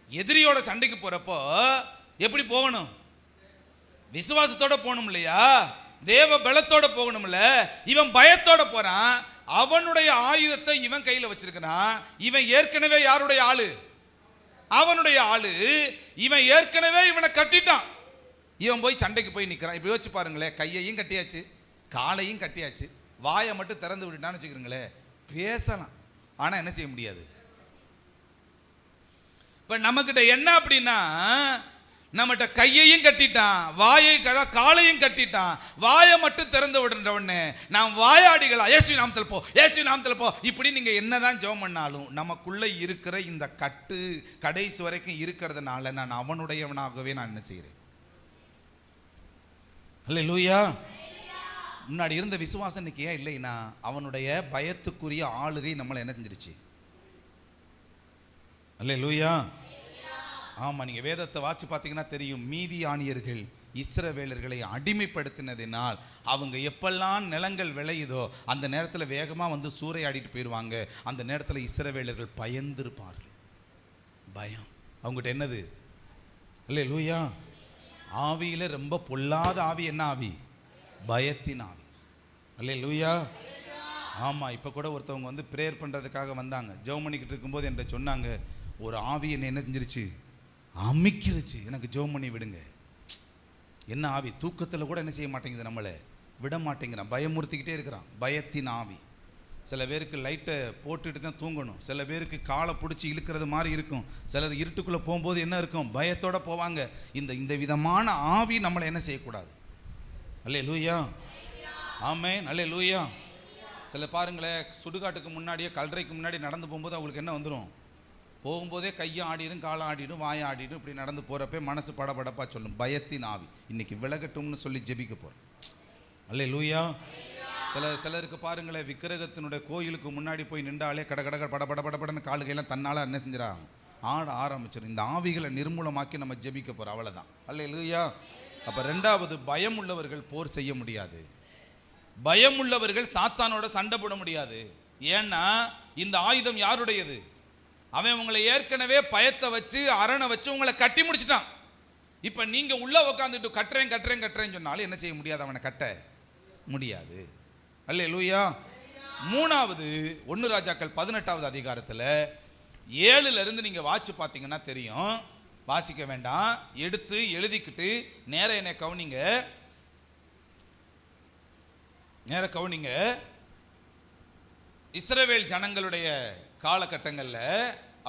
எதிரியோட சண்டைக்கு போறப்போ எப்படி போகணும்? விசுவாசத்தோட போகணும் இல்லையா? தேவ பலத்தோட போகணும்ல. இவன் பயத்தோட போறான். அவனுடைய ஆயுதத்தை இவன் கையில வச்சிருக்கிறான். இவன் ஏற்கனவே யாருடைய ஆளு? அவனுடைய ஆளு. இவன் ஏற்கனவே இவனை கட்டிட்டான். இவன் போய் சண்டைக்கு போய் நிற்கிறான். இப்போ யோசிச்சு பாருங்களேன், கையையும் கட்டியாச்சு, காலையும் கட்டியாச்சு, வாயை மட்டும் திறந்து விட்டுட்டான்னு வச்சுக்கிறீங்களேன், பேசலாம், ஆனால் என்ன செய்ய முடியாது. இப்போ நம்மக்கிட்ட என்ன அப்படின்னா, நம்மகிட்ட கையையும் கட்டிட்டான், காலையும் கட்டிட்டான். வாயை மட்டும் திறந்து விடுறவனே நாம் வாயாடிகளா, இயேசு நாமத்தில் போ, இயேசு நாமத்தில் போ. இப்படி நீங்க என்னதான் ஜெபம் பண்ணாலும் நமக்குள்ள இருக்கிற இந்த கட்டு கடைசி வரைக்கும் இருக்கிறதுனால நான் அவனுடையவனாகவே நான் என்ன செய்கிறேன். அல்லேலூயா. முன்னாடி இருந்த விசுவாசம் இன்னைக்கு ஏன் இல்லைன்னா அவனுடைய பயத்துக்குரிய ஆளுகை நம்மளை என்ன செஞ்சிருச்சு. அல்லேலூயா. ஆமா, நீங்க வேதத்தை வாசி பார்த்தீங்கன்னா தெரியும். மீதியானியர்கள் இஸ்ரவேலர்களை அடிமைப்படுத்தினதினால் அவங்க எப்பெல்லாம் நிலங்கள் விளையுதோ அந்த நேரத்தில் வேகமா வந்து சூறையாடிட்டு போயிடுவாங்க. அந்த நேரத்தில் இஸ்ரவேலர்கள் பயந்திருப்பார்கள். பயம் அவங்ககிட்ட என்னது. அல்லேலூயா. ஆவியில ரொம்ப பொல்லாத ஆவி என்ன ஆவி? பயத்தின் ஆவி. அல்லேலூயா. ஆமா, இப்ப கூட ஒருத்தவங்க வந்து பிரேயர் பண்றதுக்காக வந்தாங்க. ஜெபம் பண்ணிக்கிட்டு இருக்கும்போது என்கிட்ட சொன்னாங்க, ஒரு ஆவி என்ன செஞ்சிருச்சு, அமிக்கிருச்சு, எனக்கு ஜெபம் பண்ணி விடுங்க. என்ன ஆவி? தூக்கத்தில் கூட என்ன செய்ய மாட்டேங்குது, நம்மளை விட மாட்டேங்கிறான், பயமுறுத்திக்கிட்டே இருக்கிறான். பயத்தின் ஆவி. சில பேருக்கு லைட்டை போட்டுட்டு தான் தூங்கணும், சில பேருக்கு காலை பிடிச்சி இழுக்கிறது மாதிரி இருக்கும், சிலர் இருட்டுக்குள்ளே போகும்போது என்ன இருக்கும், பயத்தோடு போவாங்க. இந்த விதமான ஆவி நம்மளை என்ன செய்யக்கூடாது. அல்லேலூயா. ஆமென். அல்லேலூயா. சில பாருங்களேன், சுடுகாட்டுக்கு முன்னாடியே கல்லறைக்கு முன்னாடி நடந்து போகும்போது அவங்களுக்கு என்ன வந்துடும், போகும்போதே கையும் ஆடிடும், காலம் ஆடிடும், வாயை ஆடிடும். இப்படி நடந்து போகிறப்ப மனசு படபடப்பாக சொல்லும், பயத்தின் ஆவி இன்னைக்கு விலகட்டும்னு சொல்லி ஜெபிக்க போகிறோம். அல்லேலூயா. சிலருக்கு பாருங்களேன், விக்கிரகத்தினுடைய கோயிலுக்கு முன்னாடி போய் நின்றாலே கடகட படபடன்னு காலுகையெல்லாம் தன்னால் என்ன செஞ்சிடாங்க, ஆட ஆரம்பிச்சிடும். இந்த ஆவிகளை நிர்மூலமாக்கி நம்ம ஜெபிக்க போகிறோம், அவ்வளோதான். அல்லேலூயா. அப்போ ரெண்டாவது, பயம் உள்ளவர்கள் போர் செய்ய முடியாது. பயம் உள்ளவர்கள் சாத்தானோட சண்டை போட முடியாது. ஏன்னா இந்த ஆயுதம் யாருடையது? அவன் உங்களை ஏற்கனவே பயத்தை வச்சு அரணை வச்சு உங்களை கட்டி முடிச்சிட்டான். இப்ப நீங்க உள்ள உட்காந்துட்டு கட்டுறேன்னு சொன்னாலும் என்ன செய்ய முடியாது, அவனை கட்ட முடியாது. அல்லேலூயா. மூணாவது, 1 ராஜாக்கள் 18வது அதிகாரத்தில் 7ல இருந்து நீங்க வாட்சி பார்த்தீங்கன்னா தெரியும். வாசிக்க வேண்டாம், எடுத்து எழுதிக்கிட்டு நேர என்னை கவனிங்க, நேர கவனிங்க. இஸ்ரவேல் ஜனங்களுடைய காலகட்டங்களில்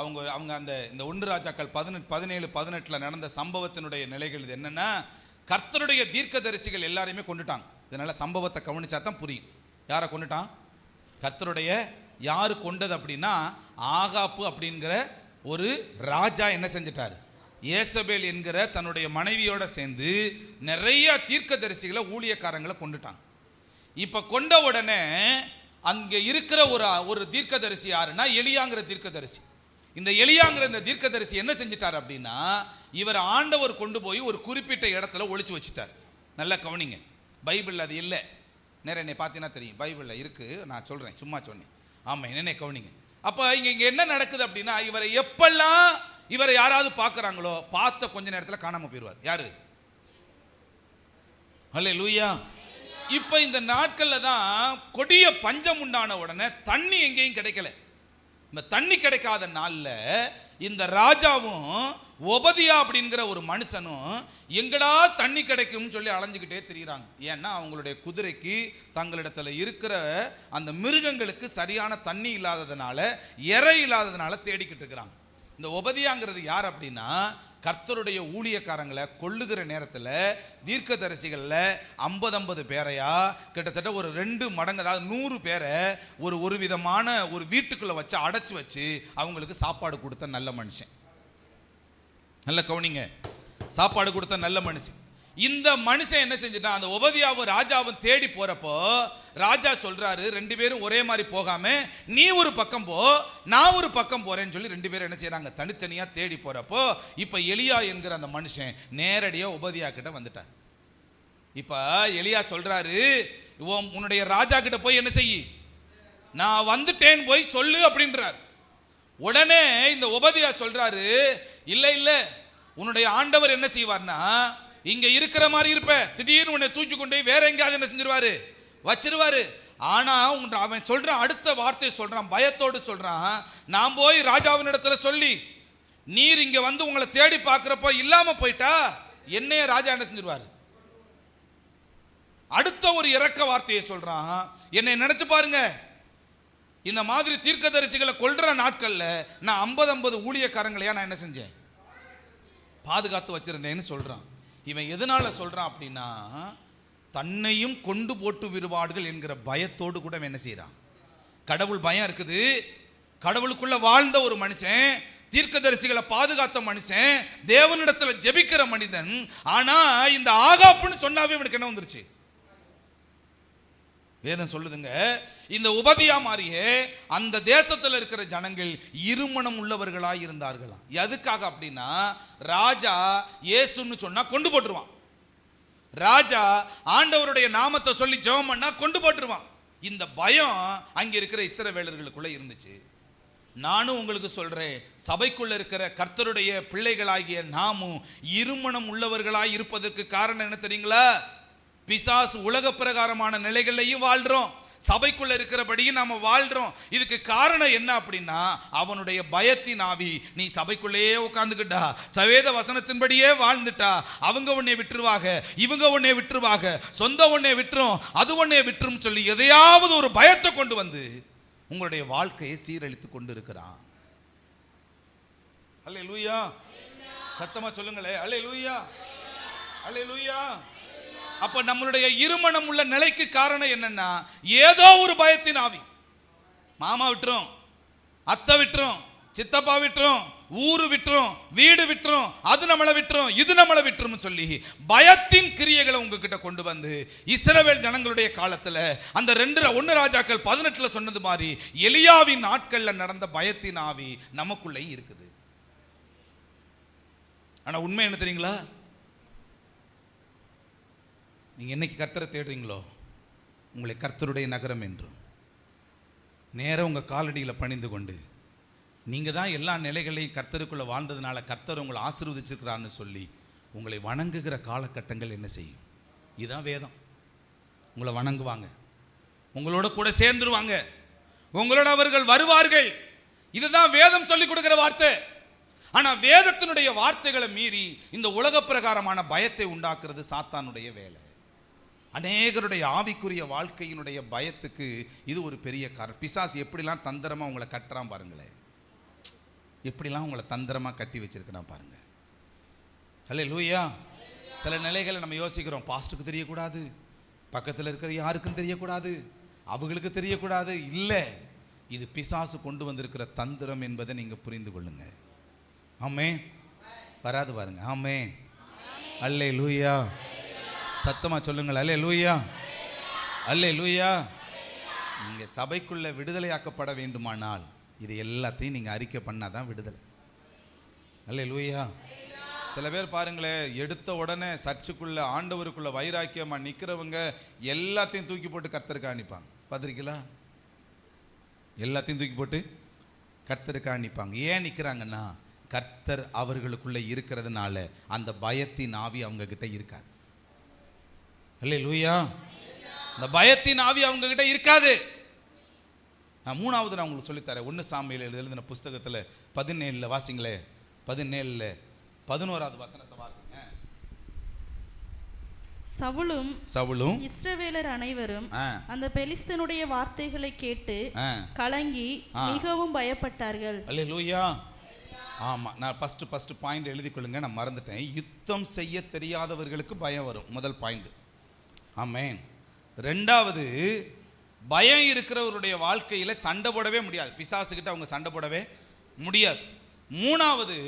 அவங்க அந்த இந்த 1 ராஜாக்கள் 17 நடந்த சம்பவத்தினுடைய நிலைகள் இது என்னன்னா, கர்த்தருடைய தீர்க்கதரிசிகள் எல்லாரையுமே கொண்டுட்டாங்க. இதனால சம்பவத்தை கவனிச்சா தான் புரியும். யாரை கொண்டுட்டான்? கர்த்தருடைய. யாரு கொண்டது அப்படின்னா, ஆகாப்பு அப்படிங்கிற ஒரு ராஜா என்ன செஞ்சிட்டாரு, ஏசபேல் என்கிற தன்னுடைய மனைவியோட சேர்ந்து நிறைய தீர்க்கதரிசிகளை ஊழியக்காரங்களை கொண்டுட்டாங்க. இப்ப கொண்ட உடனே அங்கே இருக்கிற ஒரு தீர்க்கதரிசி யாருன்னா எலியாங்கிற தீர்க்கதரிசி. இந்த எலியாங்கிற இந்த தீர்க்கதரிசி என்ன செஞ்சிட்டார் அப்படின்னா, இவர் ஆண்டவர் கொண்டு போய் ஒரு குறிப்பிட்ட இடத்துல ஒளிச்சு வச்சுட்டார். நல்லா கவனிங்க, பைபிள் அது இல்லை, நேரம் என்னை பார்த்தீங்கன்னா தெரியும், பைபிளில் இருக்கு, நான் சொல்றேன், சும்மா சொன்னேன். ஆமா, என்னை கவனிங்க. அப்ப இங்க என்ன நடக்குது அப்படின்னா, இவரை எப்பெல்லாம் இவரை யாராவது பார்க்கறாங்களோ பார்த்த கொஞ்ச நேரத்தில் காணாம போயிடுவார். யாரு? அல்லேலூயா. இப்ப இந்த நாட்கள்ல தான் கொடிய பஞ்சம் உண்டான உடனே தண்ணி எங்கேயும் கிடைக்கல. இந்த தண்ணி கிடைக்காத நாள்ல இந்த ராஜாவும் ஒபதியா அப்படிங்கிற ஒரு மனுஷனும் எங்கடா தண்ணி கிடைக்கும்னு சொல்லி அலைஞ்சுக்கிட்டே திரியிறாங்க. ஏன்னா அவங்களுடைய குதிரைக்கு தங்களிடத்துல இருக்கிற அந்த மிருகங்களுக்கு சரியான தண்ணி இல்லாததுனால, இறை இல்லாததுனால தேடிக்கிட்டு இருக்கிறாங்க. இந்த ஒபதியாங்கிறது யார் அப்படின்னா, கர்த்தருடைய ஊழியக்காரங்களை கொள்ளுகிற நேரத்தில் தீர்க்கதரிசிகளில் 50 பேரையா கிட்டத்தட்ட ஒரு 2 மடங்கு, அதாவது 100 பேரை ஒரு விதமான ஒரு வீட்டுக்குள்ள வச்சு அடைச்சு வச்சு அவங்களுக்கு சாப்பாடு கொடுத்த நல்ல மனுஷன். நல்ல கவனிங்க, சாப்பாடு கொடுத்த நல்ல மனுஷன். இந்த மனுஷன் என்ன செஞ்சுட்டான், அந்த ஒபதியாவும் ராஜாவும் தேடி போறப்போ ராஜா சொல்றாரு, 2 பேரும் ஒரே மாதிரி போகாம நீ ஒரு பக்கம் போ, நான் ஒரு பக்கம் போறேன்னு சொல்லி 2 பேரும் என்ன செய்யறாங்க, தனித்தனியா தேடி போறப்போ இப்ப எலியா என்கிற அந்த மனுஷன் நேரடியா ஒபதியா கிட்ட வந்துட்டார். இப்ப எலியா சொல்றாரு, உன்னுடைய ராஜா கிட்ட போய் என்ன செய்யி, நான் வந்துட்டேன்னு போய் சொல்லு அப்படின்றார். உடனே இந்த ஒபதியா சொல்றாரு, இல்ல இல்ல, உன்னுடைய ஆண்டவர் என்ன செய்வார்னா, இங்க இருக்கிற மாதிரி இருப்ப, திடீர்னு உன்னை தூக்கி கொண்டு வேற எங்கேயாவது என்ன செஞ்சிருவாரு, வச்சிருவாரு. ஆனா அவன் சொல்றான், அடுத்த வார்த்தை சொல்றான், பயத்தோடு சொல்றான், நான் போய் ராஜாவின் இடத்துல சொல்லி நீர் இங்க வந்து உங்களை தேடி பார்க்கிறப்போ இல்லாம போயிட்டா என்னைய ராஜா என்ன செஞ்சிருவாரு. அடுத்த ஒரு இரக்க வார்த்தையை சொல்றான், என்னை நினைச்சு பாருங்க, இந்த மாதிரி தீர்க்கதரிசிகளை கொல்ற நாட்கள்ல நான் 50 ஊழியக்காரங்களையா நான் என்ன செஞ்சேன், பாதுகாத்து வச்சிருந்தேன்னு சொல்றான். இவன் எதனால சொல்றான் அப்படின்னா, தன்னையும் கொண்டு போட்டு விடுவார்கள் என்கிற பயத்தோடு கூட என்ன செய்யறான். கடவுள் பயம் இருக்குது. கடவுளுக்குள்ள வாழ்ந்த ஒரு மனுஷன், தீர்க்கதரிசிகளை பாதுகாத்த மனுஷன், தேவனிடத்துல ஜெபிக்கிற மனிதன். ஆனா இந்த ஆகாப்புன்னு சொன்னாவே இவனுக்கு என்ன வந்துருச்சு? வேதம் சொல்லுதுங்க, இந்த உபதியா மாறியே அந்த தேசத்தில் இருக்கிற ஜனங்கள் இருமனம் உள்ளவர்களாய் இருந்தார்களாம். எதுக்காக அப்படின்னா, ராஜா இயேசுன்னு சொன்னா கொண்டு போட்டுருவான். ராஜா ஆண்டவருடைய நாமத்தை சொல்லி ஜெபம் பண்ணா கொண்டு போட்டுருவான். இந்த பயம் அங்க இருக்கிற இஸ்ரவேலர்களுக்குள்ள இருந்துச்சு. நானும் உங்களுக்கு சொல்றேன், சபைக்குள்ள இருக்கிற கர்த்தருடைய பிள்ளைகளாகிய நாமும் இருமனம் உள்ளவர்களாய் இருப்பதற்கு காரணம் என்ன தெரியுங்களா? பிசாசு உலக பிரகாரமான நிலைகளையும் வாழ்றோம், சபைக்குள்ள இருக்கிறபடியும் நாம வாழ்றோம். இதுக்கு காரணம் என்ன அப்படின்னா, அவனுடைய பயத்தின் ஆவி. நீ சபைக்குள்ளேயே உட்கார்ந்துக்கிட்டா, சவேத வசனத்தின்படியே வாழ்ந்துட்டா, அவங்க உன்னை விட்டுருவாங்க, இவங்க உன்னை விட்டுருவாங்க, சொந்த உன்னை விட்டுரும், அது உன்னை விட்டுரும் சொல்லி எதையாவது ஒரு பயத்தை கொண்டு வந்து உங்களுடைய வாழ்க்கையை சீரழித்து கொண்டு இருக்கிறான். அல்லேலூயா, சத்தமா சொல்லுங்களே, அல்லேலூயா, அல்லேலூயா. அப்ப நம்மளுடைய இருமனம் உள்ள நிலைக்கு காரணம் என்னன்னா, ஏதோ ஒரு பயத்தின் ஆவி. மாமா விட்டுரும், அத்தை விட்டுரும், சித்தப்பா விட்டுரும், ஊரு விட்டுரும், வீடு விட்டுரும், அது நம்மளை விட்டுரும், இது நம்மளை விட்டுரும் சொல்லி பயத்தின் கிரியைகளை உங்ககிட்ட கொண்டு வந்து, இஸ்ரவேல் ஜனங்களுடைய காலத்துல அந்த 1 ராஜாக்கள் 18 சொன்னது மாதிரி எலியாவின் நாட்கள்ல நடந்த பயத்தின் ஆவி நமக்குள்ளே இருக்குது. ஆனா உண்மை என்ன தெரியுங்களா? நீங்க என்னைக்கு கர்த்தரை தேடுறீங்களோ, உங்களை கர்த்தருடைய நகரம் என்றும் நேரம் உங்க காலடியில் பணிந்து கொண்டு, நீங்க தான் எல்லா நிலைகளையும் கர்த்தருக்குள்ள வாழ்ந்ததுனால கர்த்தர் உங்களை ஆசீர்வதிச்சிருக்கிறான்னு சொல்லி உங்களை வணங்குகிற காலகட்டங்கள் என்ன செய்யும்? இதுதான் வேதம். உங்களை வணங்குவாங்க, உங்களோட கூட சேர்ந்துருவாங்க, உங்களோட அவர்கள் வருவார்கள். இதுதான் வேதம் சொல்லி கொடுக்கிற வார்த்தை. ஆனா வேதத்தினுடைய வார்த்தைகளை மீறி இந்த உலக பிரகாரமான பயத்தை உண்டாக்குறது சாத்தானுடைய வேலை. அநேகருடைய ஆவிக்குரிய வாழ்க்கையினுடைய பயத்துக்கு இது ஒரு பெரிய காரணம். பிசாசு எப்படிலாம் தந்திரமா உங்களை கட்டுறான் பாருங்களேன், எப்படிலாம் உங்களை தந்திரமா கட்டி வச்சிருக்கிறான் பாருங்க. அல்லேலூயா. சில நிலைகளை நம்ம யோசிக்கிறோம், பாஸ்டுக்கு தெரியக்கூடாது, பக்கத்தில் இருக்கிற யாருக்கும் தெரியக்கூடாது, அவங்களுக்கு தெரியக்கூடாது. இல்லை, இது பிசாசு கொண்டு வந்திருக்கிற தந்திரம் என்பதை நீங்க புரிந்து கொள்ளுங்க. ஆமென். வராது பாருங்க. ஆமென். அல்லேலூயா. சத்தமா சொல்லுங்கள், அல்லேலூயா, அல்லேலூயா. நீங்க சபைக்குள்ள விடுதலையாக்கப்பட வேண்டுமானால் இது எல்லாத்தையும் நீங்க அறிக்கை பண்ணாதான் விடுதலை. அல்லேலூயா. சில பேர் பாருங்களேன், எடுத்த உடனே சர்ச்சுக்குள்ள ஆண்டவருக்குள்ள வைராக்கியமா நிக்கிறவங்க எல்லாத்தையும் தூக்கி போட்டு கர்த்தருக்கு நிப்பாங்க. பார்த்திருக்கீங்களா? எல்லாத்தையும் தூக்கி போட்டு கர்த்தருக்கு நிப்பாங்க. ஏன் நிக்கிறாங்கன்னா, கர்த்தர் அவர்களுக்குள்ள இருக்கிறதுனால அந்த பயத்தின் ஆவி அவங்க கிட்ட இருக்காது. அல்லேலூயா. அந்த பயத்தின் ஆவி அவங்க கிட்ட இருக்காது. நான் 3வது நான் உங்களுக்கு சொல்லித்தரேன். 1 சாமுவேல் எழுதின புஸ்தகத்துல 17 வாசிங்களே. 17 11வது வசனத்தை வாசிங்க. சவுலும் இஸ்ரவேலர் அனைவரும் அந்த பெலிஸ்தனுடைய வார்த்தைகளை கேட்டு கலங்கி மிகவும் பயப்பட்டார்கள். அல்லேலூயா. ஆமா, நான் ஃபர்ஸ்ட் பாயிண்ட் எழுதி கொள்ளுங்க, நான் மறந்துட்டேன். யுத்தம் செய்ய தெரியாதவர்களுக்கு பயம் வரும், முதல் பாயிண்ட். ஆமென். 2வது, பயம் இருக்கிறவருடைய வாழ்க்கையில சண்டை போடவே முடியாது, பிசாசுகிட்ட அவங்க சண்டை போடவே முடியாது. 3வது,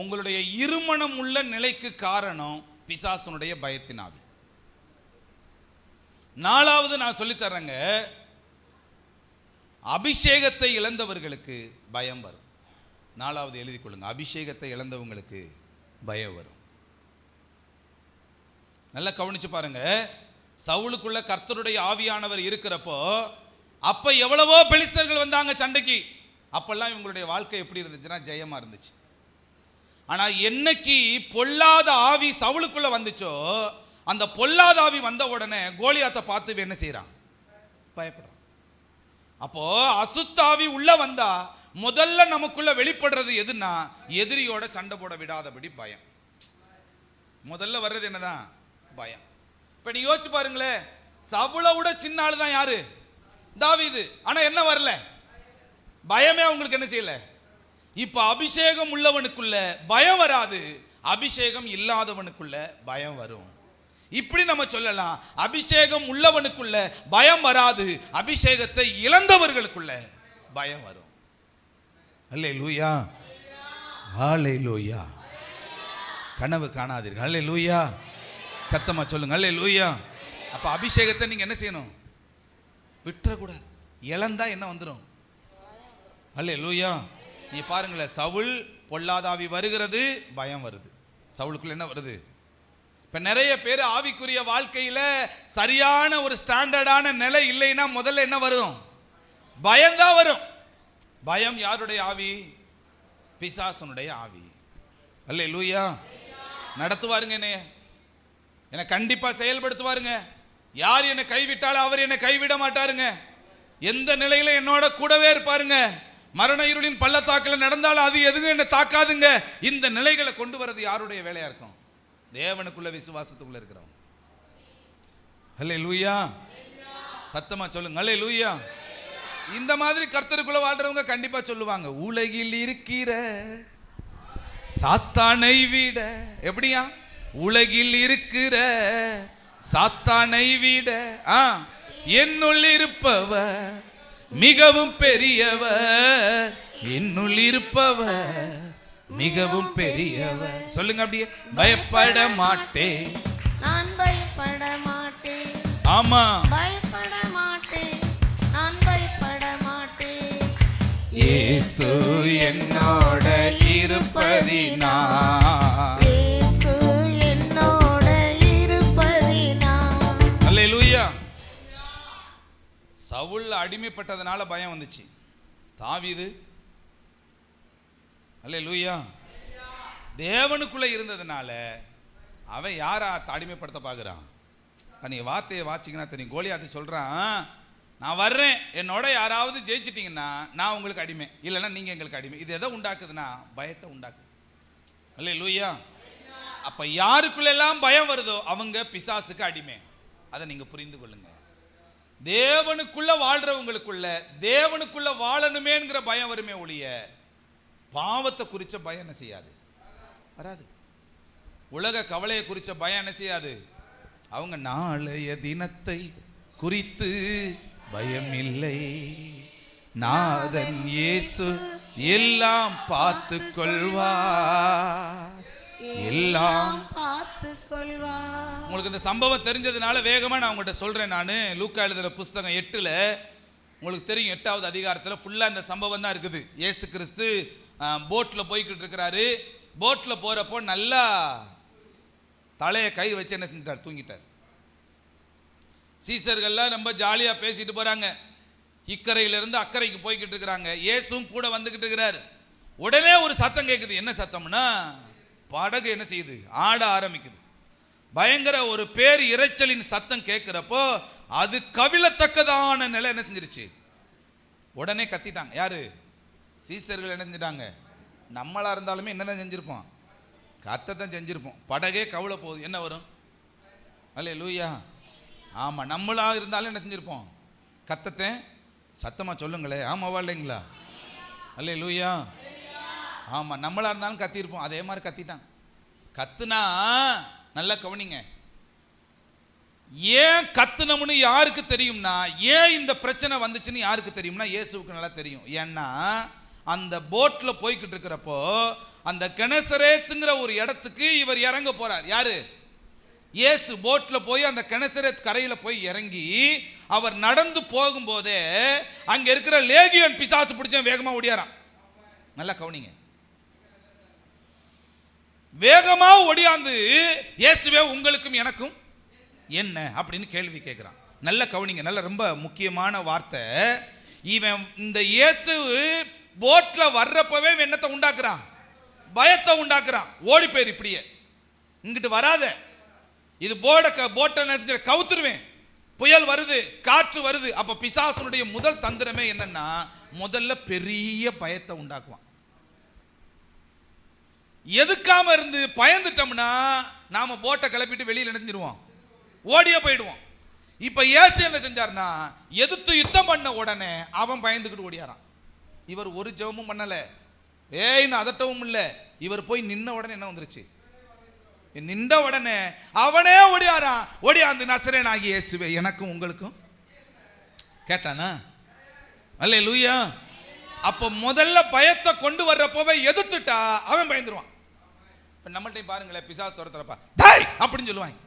உங்களுடைய இருமனம் உள்ள நிலைக்கு காரணம் பிசாசுனுடைய பயத்தின் ஆவி. 4வது நான் சொல்லித்தரேங்க, அபிஷேகத்தை இழந்தவர்களுக்கு பயம் வரும். 4வது எழுதி கொள்ளுங்க, அபிஷேகத்தை இழந்தவங்களுக்கு பயம் வரும். நல்லா கவனிச்சு பாருங்க. சவுலுக்குள்ள கர்த்தருடைய ஆவியானவர் இருக்கிறப்போ, அப்ப எவ்வளவோ பெலிஸ்தர்கள் வந்தாங்க சண்டைக்கு. அப்பெல்லாம் இவங்களுடைய வாழ்க்கை எப்படி இருந்துச்சுன்னா ஜெயமா இருந்துச்சு. ஆனா என்னைக்கு பொல்லாத ஆவி சவுலுக்குள்ள வந்துச்சோ, அந்த பொல்லாத ஆவி வந்த உடனே கோலியாத்தை பார்த்து என்ன செய்யறான்? பயப்படுறான். அப்போ அசுத்தாவி உள்ள வந்தா முதல்ல நமக்குள்ள வெளிப்படுறது எதுன்னா, எதிரியோட சண்டை போட விடாதபடி பயம். முதல்ல வர்றது என்னதான்? பயம். இப்ப நீ யோசிச்சு பாருங்களேன், சவுலை விட சின்ன ஆளு தான் யாரு? தாவீது. ஆனா என்ன வரல? பயமே அவங்களுக்கு என்ன செய்யல. இப்ப அபிஷேகம் உள்ளவனுக்குள்ள பயம் வராது, அபிஷேகம் இல்லாதவனுக்குள்ள பயம் வரும். இப்படி நம்ம சொல்லலாம், அபிஷேகம் உள்ளவனுக்குள்ள பயம் வராது, அபிஷேகத்தை இழந்தவர்களுக்குள்ள பயம் வரும். அல்லேலூயா, ஹல்லேலூயா. கனவு காணாதீர்கள். அல்லேலூயா. சத்தமா சொல்லுங்க அல்லேலூயா. அப்ப அபிஷேகத்தை நீங்க என்ன செய்யணும்? விட்டுறக்கூடாது. இழந்தா என்ன வந்துடும்? அல்லேலூயா. நீ பாருங்களேன், சவுல் பொல்லாதாவி வருகிறது, பயம் வருது. சவுலுக்குள்ள என்ன வருது? இப்ப நிறைய பேர் ஆவிக்குரிய வாழ்க்கையில சரியான ஒரு ஸ்டாண்டர்டான நிலை இல்லைன்னா முதல்ல என்ன வரும்? பயம்தான் வரும். பயம் யாருடைய ஆவி? பிசாசனுடைய ஆவி. அல்லேலூயா. நடத்துவாருங்க என்னை கண்டிப்பா செயல்படுத்துவாருங்க. யார் என்னை கைவிட்டாலும் அவர் என்னை கைவிட மாட்டாருங்க. எந்த நிலையில என்னோட கூடவே இருப்பாருங்க. மரண இருளின் பள்ளத்தாக்கில் நடந்தாலும் அது எதுவும் என்னை தாக்காதுங்க. இந்த நிலைகளை கொண்டு வரது யாருடைய வேலையா இருக்கும்? தேவனுக்குள்ள விசுவாசத்துக்குள்ள இருக்கிறவங்க. அல்லேலூயா. சத்தமா சொல்லுங்க அல்லேலூயா. இந்த மாதிரி கர்த்தருக்குள்ள வாழ்றவங்க கண்டிப்பா சொல்லுவாங்க, உலகில் இருக்கிற சாத்தானை விட. எப்படியா? உலகில் இருக்கிற சாத்தானை விட என்னுள் இருப்பவர் மிகவும் பெரியவர், என்னுள் இருப்பவர் மிகவும் பெரியவர். சொல்லுங்க அப்படியே. பயப்பட மாட்டேன், நான் பயப்பட மாட்டேன். ஆமா, பயப்பட மாட்டேன், நான் பயப்பட மாட்டேன். இயேசு என்னோட இருப்பதினால், இயேசு என்னோட இருப்பதினால். அல்லேலூயா. சவுல் அடிமைப்பட்டதனால பயம் வந்துச்சு. தாவீது அல்லேலூயா தேவனுக்குள்ள இருந்ததுனால அவன் யாரை அடிமைப்படுத்த பார்க்குறான்? நீங்க வார்த்தையை வாச்சிங்கன்னா தெரியும். கோலியாத்து சொல்றான், நான் வர்றேன், என்னோட யாராவது ஜெயிச்சிட்டிங்கன்னா நான் உங்களுக்கு அடிமை, இல்லைன்னா நீங்க எங்களுக்கு அடிமை. இது எதை உண்டாக்குதுன்னா பயத்தை உண்டாக்குது. அல்லேலூயா. அப்ப யாருக்குள்ள எல்லாம் பயம் வருதோ அவங்க பிசாசுக்கு அடிமை. அதை நீங்க புரிந்து கொள்ளுங்க. தேவனுக்குள்ள வாழ்றவங்களுக்குள்ள தேவனுக்குள்ள வாழணுமேங்கிற பயம் வருமே ஒழிய பாவத்தை குறிச்ச பயம் என்ன செய்யாது? வராது. உலக கவலையை குறிச்ச பயம் என்ன செய்யாது? அவங்க நாளைய தினத்தை குறித்து பயம் இல்லை, நாதன் இயேசு எல்லாம் பார்த்து கொள்வார், எல்லாம் பார்த்து கொள்வார். உங்களுக்கு இந்த சம்பவம் தெரிஞ்சதுனால வேகமா நான் உங்கள்கிட்ட சொல்றேன். நான் லூக்கா எழுதுற புஸ்தகம் 8ல உங்களுக்கு தெரியும், 8வது அதிகாரத்தில் ஃபுல்லா இந்த சம்பவம் தான் இருக்குது. இயேசு கிறிஸ்து போட்ல போய்கிட்டு இருக்கிறாரு. போட்ல போறப்போ நல்லா தலையை கை வச்சு என்ன செஞ்சிட்டார்? தூங்கிட்டார். சீசர்கள்லாம் ரொம்ப ஜாலியா பேசிட்டு போறாங்க. இக்கரையிலிருந்து அக்கறைக்கு போய்கிட்டு இருக்கிறாங்க. இயேசுவும் கூட வந்துகிட்டு இருக்கிறார். உடனே ஒரு சத்தம் கேட்குது. என்ன சத்தம்னா, படகு என்ன செய்யுது? ஆட ஆரம்பிக்குது. பயங்கர ஒரு பேர் இரைச்சலின் சத்தம் கேட்கிறப்போ அது கவிழத்தக்கதான நிலை என்ன செஞ்சிருச்சு? உடனே கத்திட்டாங்க. யாரு? சீசர்கள் என்ன செஞ்சிட்டாங்க? நம்மளா இருந்தாலுமே என்னதான் செஞ்சிருப்போம்? கத்தத்தான் செஞ்சிருப்போம். படகே கவுள போகுது, என்ன வரும்? அல்லேலூயா. ஆமா, நம்மளா இருந்தாலும் என்ன செஞ்சிருப்போம்? கத்தத்தை சத்தமா சொல்லுங்களே. ஆமாவா இல்லைங்களா? அல்லேலூயா. ஆமா, நம்மளா இருந்தாலும் கத்திருப்போம். அதே மாதிரி கத்திட்டாங்க. கத்துனா நல்லா கவனிங்க. ஏன் கத்துனம்னு யாருக்கு தெரியும்னா, ஏன் இந்த பிரச்சனை வந்துச்சுன்னு யாருக்கு தெரியும்னா, இயேசுவுக்கு நல்லா தெரியும். ஏன்னா அந்த போட்ல போய்கிட்டு இருக்கிறப்போ அந்த கெனசரேத்துங்கிற ஒரு இடத்துக்கு இவர் இறங்க போறார். யாரு? இயேசு போட்ல போய் அந்த கெனசரேத் கரையில போய் இறங்கி அவர் நடந்து போகும்போதே அங்க இருக்கிற லேகியன் பிசாசு பிடிச்ச வேகமா ஓடியாராம். நல்லா கவனிங்க. வேகமா ஓடியாந்து இயேசுவே உங்களுக்கும் எனக்கும் என்ன அப்படின்னு கேள்வி கேட்கிறான். நல்ல கவனிங்க. நல்ல ரொம்ப முக்கியமான வார்த்தை. இவன் இந்த இயேசு போட்ல வர்றப்பவே என்னத்தை உண்டாக்குறான்? பயத்தை உண்டாக்குறான். ஓடி போயிரு, இப்படியே இங்கிட்டு வராத, இது போட்டை கவுத்துருவேன், புயல் வருது, காற்று வருது. அப்ப பிசாசுனுடைய முதல் தந்திரமே என்னன்னா, முதல்ல பெரிய பயத்தை உண்டாக்குவான். எதுக்காம இருந்து பயந்துட்டோம்னா நாம போட்டை கிளப்பிட்டு வெளியில் நினைஞ்சிருவோம், ஓடியே போயிடுவோம். இப்ப இயேசு என்ன செஞ்சார்னா, எதிர்த்து யுத்தம் பண்ண உடனே அவன் பயந்துக்கிட்டு ஓடியாரான். இவர் ஒரு ஜெபமும் பண்ணல, ஏன்னு அதட்டவும் இல்லை. இவர் போய் நின்ன உடனே என்ன வந்துருச்சு? நின்ற உடனே அவனே ஓடியாந்து நசரேயனாகிய இயேசுவே எனக்கும் உங்களுக்கும் கேட்டானா? அல்லேலூயா. அப்ப முதல்ல பயத்தை கொண்டு வர்றப்பவே எதிர்த்துட்டா அவன் பயந்துருவான். இப்ப நம்மள்ட்ட பாருங்களேன், பிசாசு துரத்துறப்பா டேய் அப்படின்னு சொல்லுவாங்க.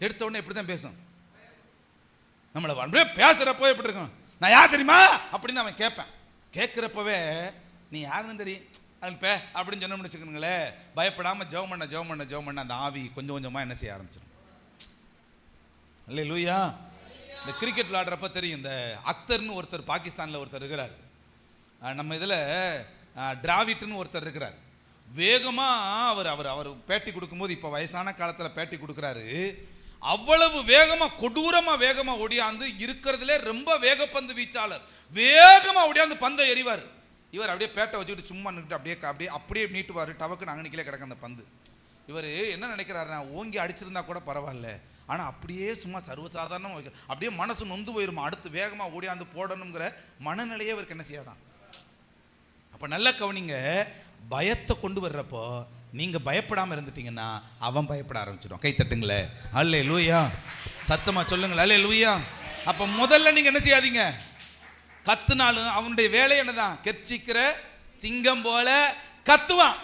எடுத்த உடனே இப்படிதான் பேசும். நம்மளை வந்து பேசுறப்போ எப்படி இருக்கும், நான் யார் தெரியுமா அப்படின்னு அவன் கேட்பேன். கேட்கிறப்பவே நீ யாருன்னு தெரியும் அப்படின்னு சொன்னோம்னு வச்சுக்கோங்களே, பயப்படாம ஜெபம் பண்ண அந்த ஆவி கொஞ்சம் கொஞ்சமா என்ன செய்ய ஆரம்பிச்சிடும். அல்லேலூயா. இந்த கிரிக்கெட் விளையாடுறப்ப தெரியும், இந்த அக்தர்னு ஒருத்தர் பாகிஸ்தானில் ஒருத்தர் இருக்கிறார். நம்ம இதில் டிராவிட்னு ஒருத்தர் இருக்கிறார். வேகமாக அவர் பேட்டி கொடுக்கும்போது, இப்போ வயசான காலத்தில் பேட்டி கொடுக்குறாரு. அவ்வளவு வேகமாக கொடூரமாக வேகமாக ஓடியாந்து இருக்கிறதுலே ரொம்ப வேகப்பந்து வீச்சாளர். வேகமாக ஓடியாந்து பந்தை எறிவார். இவர் அப்படியே பேட்டை வச்சுக்கிட்டு சும்மா நின்றுட்டு அப்படியே நீட்டுவார். டவக்குன்னு அங்கே நிற்கல கிடக்க அந்த பந்து. இவர் என்ன நினைக்கிறாருன்னா, ஓங்கி அடிச்சிருந்தா கூட பரவாயில்ல, ஆனால் அப்படியே சும்மா சர்வசாதாரணமாக வைக்க அப்படியே மனசு நொந்து போயிருமா, அடுத்து வேகமாக ஓடியாந்து போடணுங்கிற மனநிலையே இவருக்கு என்ன செய்யாதான். அப்போ நல்ல கவனிங்க, பயத்தை கொண்டு வர்றப்போ நீங்க பயப்படாம இருந்துட்டீங்கன்னா அவன் பயப்பட ஆரம்பிச்சிடும். கை தட்டுங்களே, அல்லேலூயா. சத்தமா சொல்லுங்களேன், அல்லேலூயா. அப்ப முதல்ல நீங்க என்ன செய்யாதீங்க, கத்துனாலும் அவனுடைய வேலை என்னதான், கெர்ச்சிக்கிற சிங்கம் போல கத்துவான்.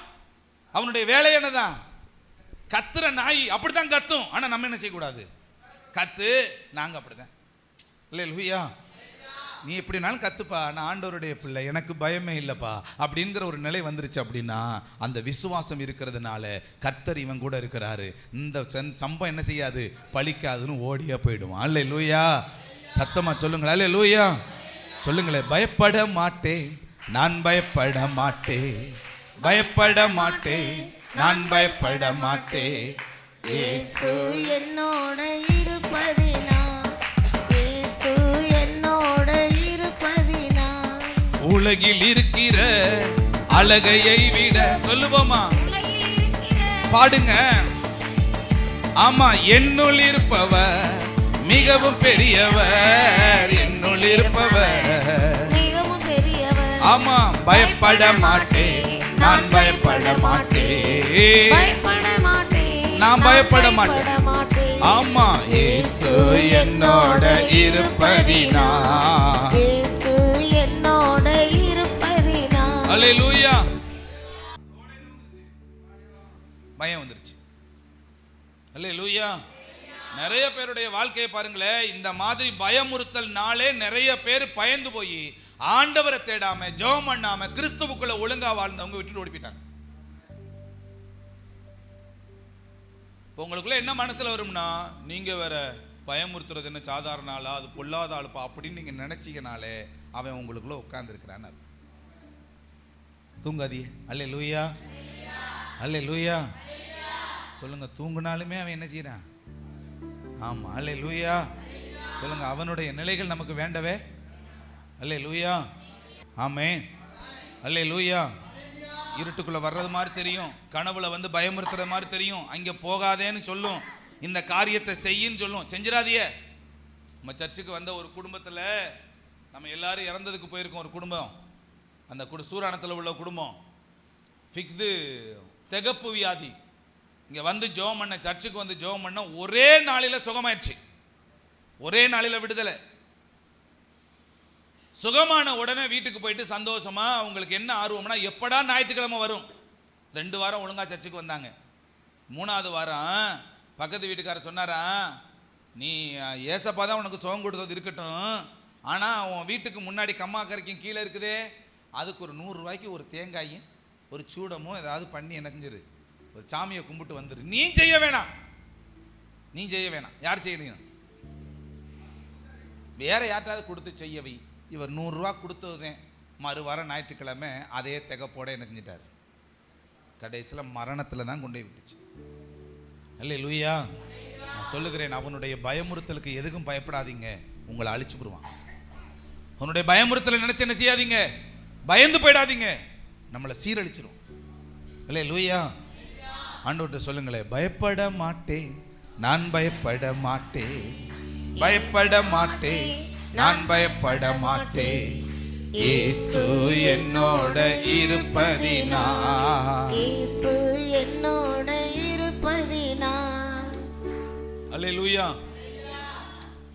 அவனுடைய வேலை என்னதான், கத்துற நாய் அப்படித்தான் கத்தும். ஆனா நம்ம என்ன செய்யக்கூடாது, கத்து நாங்க அப்படிதான். அல்லேலூயா. நீ எப்படினாலும் கத்துப்பா, நான் ஆண்டவருடைய பிள்ளை, எனக்கு பயமே இல்லைப்பா அப்படிங்கிற ஒரு நிலை வந்துருச்சு அப்படின்னா அந்த விசுவாசம் இருக்கிறதுனால கர்த்தர் இவன் கூட இருக்கிறாரு, இந்த சம்பவம் என்ன செய்யாது, பலிக்காதுன்னு ஓடியா போயிடுவான். அல்லேலூயா. சத்தமா சொல்லுங்களேன், அல்லேலூயா. சொல்லுங்களேன், பயப்பட மாட்டேன், நான் பயப்பட மாட்டேன், பயப்பட மாட்டேன், நான் பயப்பட மாட்டேன். இயேசு என்னோட இருப்பதினா, இயேசு என்னோட இருப்பதினா, உலகில் இருக்கிற அழகையை விட, சொல்லுவோமா, பாடுங்க. ஆமா, என்னுள் இருப்பவர் மிகவும் பெரியவர், என்னுள் இருப்பவர் மிகவும் பெரியவர். ஆமா, பயப்பட மாட்டேன், நான் பயப்பட மாட்டேன், பயப்பட மாட்டேன், நான் பயப்பட மாட்டேன். மாட்டேன். ஆமா, இயேசு என்னோட இருப்பதினா, இயேசு என்னோட இருப்பதினா. அல்லேலூயா. பயம் வந்துருச்சு. அல்லேலூயா. நிறைய பேருடைய வாழ்க்கையை பாருங்களேன், இந்த மாதிரி பயமுறுத்தல்னாலே நிறைய பேர் பயந்து போய் ஆண்டவரை தேடாம ஜெபம் பண்ணாம கிறிஸ்துவுக்குள்ள ஒழுங்கா வாழ்ந்தவங்க விட்டுட்டு ஓடி போயிட்டாங்க. உங்களுக்குள்ள என்ன மனசுல வரும்னா, நீங்க வேற பயமுறுத்துறது என்ன சாதாரண ஆளா, அது பொல்லாத ஆளுப்பா அப்படின்னு நீங்க நினைச்சீங்கனாலே அவன் உங்களுக்குள்ள உட்கார்ந்து இருக்கிறான்னு அர்த்தம். தூங்காதியே. அல்லேலூயா, அல்லேலூயா. சொல்லுங்க, தூங்குனாலுமே அவன் என்ன செய்யறான். ஆமா, அல்லேலூயா. சொல்லுங்க, அவனுடைய நிலைகள் நமக்கு வேண்டவே. அல்லேலூயா. ஆமென். அல்லேலூயா. இருட்டுக்குள்ள வர்றது மாதிரி தெரியும், கனவுல வந்து பயமுறுத்துற மாதிரி தெரியும், அங்க போகாதேன்னு சொல்லும், இந்த காரியத்தை செய்யின்னு சொல்லும், செஞ்சிடாதியே. நம்ம சர்ச்சுக்கு வந்த ஒரு குடும்பத்துல நம்ம எல்லாரும் இறந்ததுக்கு போயிருக்கோம். ஒரு குடும்பம், அந்த சூராணத்தில் உள்ள குடும்பம், ஃபிக்து திகப்பு வியாதி. இங்க வந்து ஜெபம் பண்ண, சர்ச்சுக்கு வந்து ஜெபம் பண்ண, ஒரே நாளில சுகமாயிடுச்சு, ஒரே நாளில விடுதலை. சுகமான உடனே வீட்டுக்கு போயிட்டு சந்தோஷமா, அவங்களுக்கு என்ன ஆர்வம்னா எப்படா ஞாயிற்றுக்கிழமை வரும். 2 வாரம் ஒழுங்கா சர்ச்சுக்கு வந்தாங்க. 3ஆவது வாரம் பக்கத்து வீட்டுக்காரர் சொன்னாரா, நீ ஏசப்பா தான் உனக்கு சுகம் கொடுத்தது இருக்கட்டும், ஆனா உன் வீட்டுக்கு முன்னாடி கம்மாக்கரைக்கும் கீழே இருக்குதே, அதுக்கு ஒரு 100 ரூபாய்க்கு ஒரு தேங்காயும் ஒரு சூடமோ ஏதாவது பண்ணி என்ன செஞ்சிரு, ஒரு சாமியை கும்பிட்டு வந்துரு. நீ செய்ய வேணாம், நீ செய்ய வேணாம். யார் செய்யறீங்க, வேற யார்ட்டாவது கொடுத்து செய்யவை. இவர் 100 ரூபா கொடுத்ததுதான். மறுவாரம் ஞாயிற்றுக்கிழமை அதே திகப்போட என்ன செஞ்சிட்டார், கடைசியில் மரணத்தில் தான் கொண்டு போய் விட்டுச்சு. அல்லேலூயா. நான் சொல்லுகிறேன், அவனுடைய பயமுறுத்தலுக்கு எதுக்கும் பயப்படாதீங்க, உங்களை அழிச்சு விடுவான். அவனுடைய பயமுறுத்தலை நினைச்சு என்ன செய்யாதீங்க, பயந்து போயிடாதீங்க, நம்மளை சீரழிச்சிடும். அல்லேலூயா. ஆண்டவர்கிட்ட சொல்லுங்களேன், பயப்பட மாட்டேன், நான் பயப்பட மாட்டேன், பயப்பட மாட்டேன், நான் பயப்பட மாட்டேன். இயேசு என்னோட இருப்பதினா, இயேசு என்னோட இருப்பதினா. அல்லேலூயா.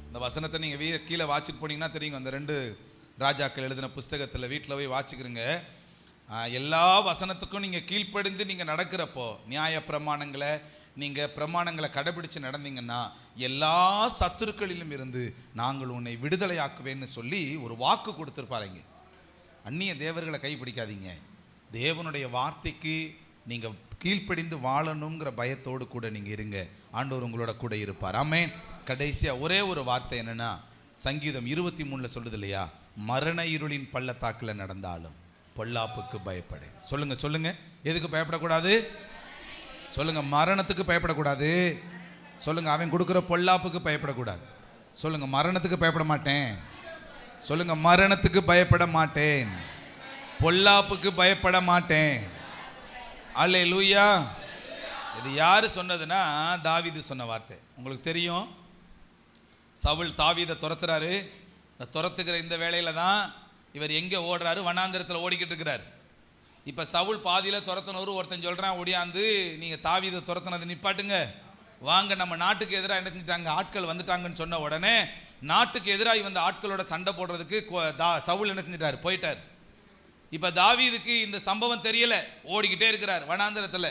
இந்த வசனத்தை நீங்க கீழே வாசிட்டு போனீங்கன்னா தெரியும். அந்த 2 ராஜாக்கள் எழுதின புஸ்தகத்துல வீட்டில் போய் வாசிக்கிறீங்க. எல்லா வசனத்துக்கும் நீங்க கீழ்ப்படிந்து நீங்க நடக்கிறப்போ, நியாய பிரமாணங்களை நீங்க பிரமாணங்களை கடைபிடிச்சு நடந்தீங்கன்னா, எல்லா சத்துருக்களிலும் இருந்து நாங்கள் உன்னை விடுதலையாக்குவேன்னு சொல்லி ஒரு வாக்கு கொடுத்துருப்பாருங்க. அந்நிய தேவர்களை கைப்பிடிக்காதீங்க. தேவனுடைய வார்த்தைக்கு நீங்க கீழ்ப்படிந்து வாழணுங்கிற பயத்தோடு கூட நீங்க இருங்க. ஆண்டவர் உங்களோட கூட இருப்பார். ஆமென். கடைசியா ஒரே ஒரு வார்த்தை என்னன்னா, சங்கீதம் 23 சொல்லுது இல்லையா, மரண இருளின் பள்ளத்தாக்குல நடந்தாலும் பொல்லாப்புக்கு பயப்படேன். சொல்லுங்க சொல்லுங்க, எதுக்கு பயப்படக்கூடாது? சொல்லுங்க, மரணத்துக்கு பயப்படக்கூடாது. சொல்லுங்க, அவன் கொடுக்குற பொல்லாப்புக்கு பயப்படக்கூடாது. சொல்லுங்க, மரணத்துக்கு பயப்பட மாட்டேன். சொல்லுங்க, மரணத்துக்கு பயப்பட மாட்டேன், பொல்லாப்புக்கு பயப்பட மாட்டேன். அல்லேலூயா. இது யாரு சொன்னதுன்னா, தாவீது சொன்ன வார்த்தை. உங்களுக்கு தெரியும், சவுல் தாவீதை துரத்துறாரு. துரத்துக்கிற இந்த வேளையில தான் இவர் எங்கே ஓடுறாரு? வனாந்திரத்தில் ஓடிக்கிட்டு இருக்கிறார். இப்போ சவுல் பாதியில் துரத்தினவர் ஒருத்தன் சொல்கிறான், ஒடியாந்து நீங்கள் தாவீதை துரத்தினது நிப்பாட்டுங்க, வாங்க நம்ம நாட்டுக்கு எதிராக என்ன செஞ்சிட்டாங்க, ஆட்கள் வந்துட்டாங்கன்னு சொன்ன உடனே நாட்டுக்கு எதிராக வந்த ஆட்களோட சண்டை போடுறதுக்கு சவுல் என்ன செஞ்சிட்டார், போயிட்டார். இப்போ தாவீதுக்கு இந்த சம்பவம் தெரியல, ஓடிக்கிட்டே இருக்கிறார் வனாந்திரத்தில்,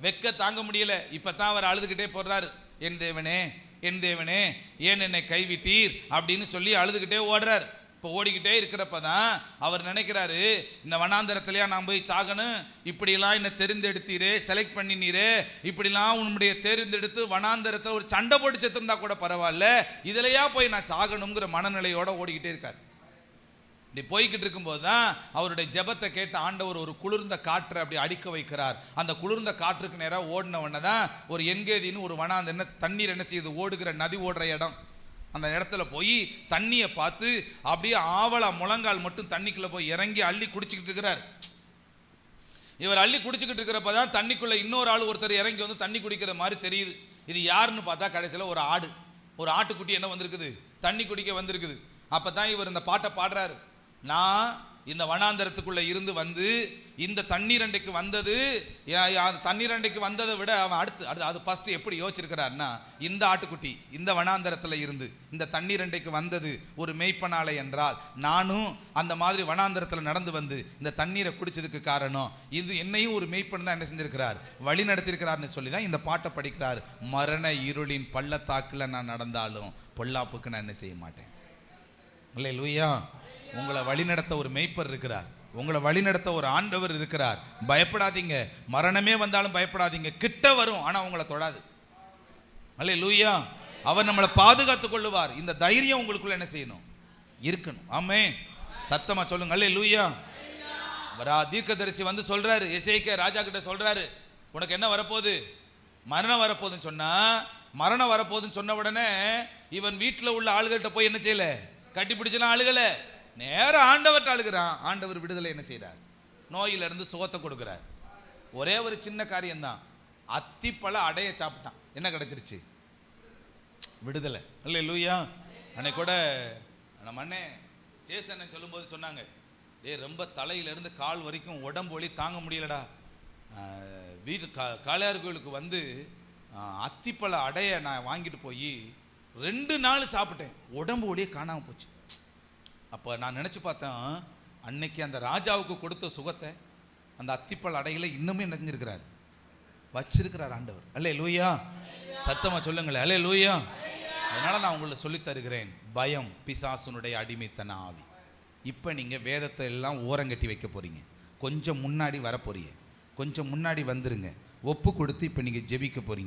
வெக்க தாங்க முடியல. இப்போ தான் அவர் அழுதுகிட்டே போடுறாரு, என் தேவனே என் தேவனே ஏன் என்னை கைவிட்டீர் அப்படின்னு சொல்லி அழுதுகிட்டே ஓடுறார். இப்போ ஓடிக்கிட்டே இருக்கிறப்ப தான் அவர் நினைக்கிறாரு, இந்த வனாந்தரத்திலையா நான் போய் சாகணும், இப்படிலாம் என்னை தெரிந்தெடுத்தீரே, செலக்ட் பண்ணினீரே, இப்படிலாம் உன்னுடைய தெரிந்தெடுத்து வனாந்தரத்தில் ஒரு சண்டை போட்டு செத்துருந்தா கூட பரவாயில்ல, இதிலையா போய் நான் சாகணுங்கிற மனநிலையோட ஓடிக்கிட்டே இருக்கார். இப்படி போய்கிட்டு இருக்கும்போது தான் அவருடைய ஜெபத்தை கேட்ட ஆண்டவர் ஒரு குளிர்ந்த காற்றை அப்படி அடிக்க வைக்கிறார். அந்த குளிர்ந்த காற்றுக்கு நேராக ஓடின உடனே தான் ஒரு என்கேதின்னு ஒரு வனாந்த தண்ணீர் என்ன செய்யுது, ஓடுகிற நதி ஓடுற இடம், அந்த இடத்துல போய் தண்ணியை பார்த்து அப்படியே ஆவலா முழங்கால் மட்டும் தண்ணிக்குள்ள போய் இறங்கி அள்ளி குடிச்சுக்கிட்டு இருக்கிறார். இவர் அள்ளி குடிச்சுக்கிட்டு இருக்கிறப்ப தான் தண்ணிக்குள்ள இன்னொரு ஆள் ஒருத்தர் இறங்கி வந்து தண்ணி குடிக்கிற மாதிரி தெரியுது. இது யாருன்னு பார்த்தா கடைசியில் ஒரு ஆடு, ஒரு ஆட்டுக்குட்டி என்ன வந்திருக்குது, தண்ணி குடிக்க வந்திருக்குது. அப்போ தான் இவர் இந்த பாட்டை பாடுறாரு, நான் இந்த வனாந்தரத்துக்குள்ள இருந்து வந்து இந்த தண்ணீரண்டைக்கு வந்தது, தண்ணீரண்டைக்கு வந்ததை விட அவன் அது ஃபர்ஸ்ட் எப்படி யோசிச்சிருக்கிறார்னா, இந்த ஆட்டுக்குட்டி இந்த வனாந்தரத்தில் இருந்து இந்த தண்ணீரண்டைக்கு வந்தது ஒரு மேய்ப்பனாலை என்றால், நானும் அந்த மாதிரி வனாந்தரத்தில் நடந்து வந்து இந்த தண்ணீரை குடிச்சதுக்கு காரணம் இது என்னையும் ஒரு மேய்ப்பன் தான் என்ன செஞ்சிருக்கிறார், வழி நடத்திருக்கிறார்னு சொல்லி தான் இந்த பாட்டை படிக்கிறார். மரண இருளின் பள்ளத்தாக்குல நான் நடந்தாலும் பொல்லாப்புக்கு நான் என்ன செய்ய மாட்டேன். அல்லேலூயா. உங்களை வழிநடத்த ஒரு மேய்ப்பர் இருக்கிறார், உங்களை வழிநடத்த ஒரு ஆண்டவர் இருக்கிறார். பயப்படாதீங்க, மரணமே வந்தாலும் பயப்படாதீங்க, கிட்ட வரும் ஆனா உங்களை தொடாது. அல்லேலூயா. அவர் நம்மளை பாதுகாத்துக் கொள்ளுவார். இந்த தைரியம் உங்களுக்குள்ள என்ன செய்யணும், இருக்கணும். ஆமென். சத்தமா சொல்லுங்க அல்லேலூயா. தீர்க்கதரிசி வந்து சொல்றாரு, எசேக்கியா ராஜா கிட்ட சொல்றாரு, உனக்கு என்ன வரப்போகுது, மரணம் வரப்போகுதுன்னு சொன்னா, மரணம் வரப்போகுதுன்னு சொன்ன உடனே இவன் வீட்டில் உள்ள ஆளுகிட்ட போய் என்ன செய்யல, கட்டி பிடிச்சலாம் அழுகல, நேர ஆண்டவர்கிட்ட அழுகிறான். ஆண்டவர் விடுதலை என்ன செய்யறார், நோயிலிருந்து சுகத்தை கொடுக்கிறார். ஒரே ஒரு சின்ன காரியம்தான், அத்திப்பழ அடைய சாப்பிட்டான், என்ன கிடைச்சிருச்சு, விடுதலை. அல்லேலூயா. அன்னைக்கு கூட நம்ம அண்ணே சேசன் சொல்லும்போது சொன்னாங்க, ரொம்ப தலையிலிருந்து கால் வரைக்கும் உடம்பு வலி தாங்க முடியலடா, வீட்டு காளையார் கோயிலுக்கு வந்து அத்திப்பழ அடைய நான் வாங்கிட்டு போய் 2 நாள் சாப்பிட்டேன், உடம்பு வலியே காணாமல் போச்சு. அப்போ நான் நினச்சி பார்த்தேன், அன்னைக்கு அந்த ராஜாவுக்கு கொடுத்த சுகத்தை அந்த அத்திப்பழ அடைகளை இன்னுமே நினைஞ்சிருக்கிறார், வச்சிருக்கிறார் ஆண்டவர். அல்லேலூயா. சத்தமாக சொல்லுங்களேன் அல்லேலூயா. அதனால நான் உங்களை சொல்லித் தருகிறேன், பயம் பிசாசுனுடைய அடிமைத்தன ஆவி. இப்போ நீங்கள் வேதத்தை எல்லாம் ஓரங்கட்டி வைக்க போறீங்க, கொஞ்சம் முன்னாடி வர போறீங்க, கொஞ்சம் முன்னாடி வந்துருங்க, ஒப்பு கொடுத்து இப்போ நீங்கள் ஜெபிக்க போறீங்க.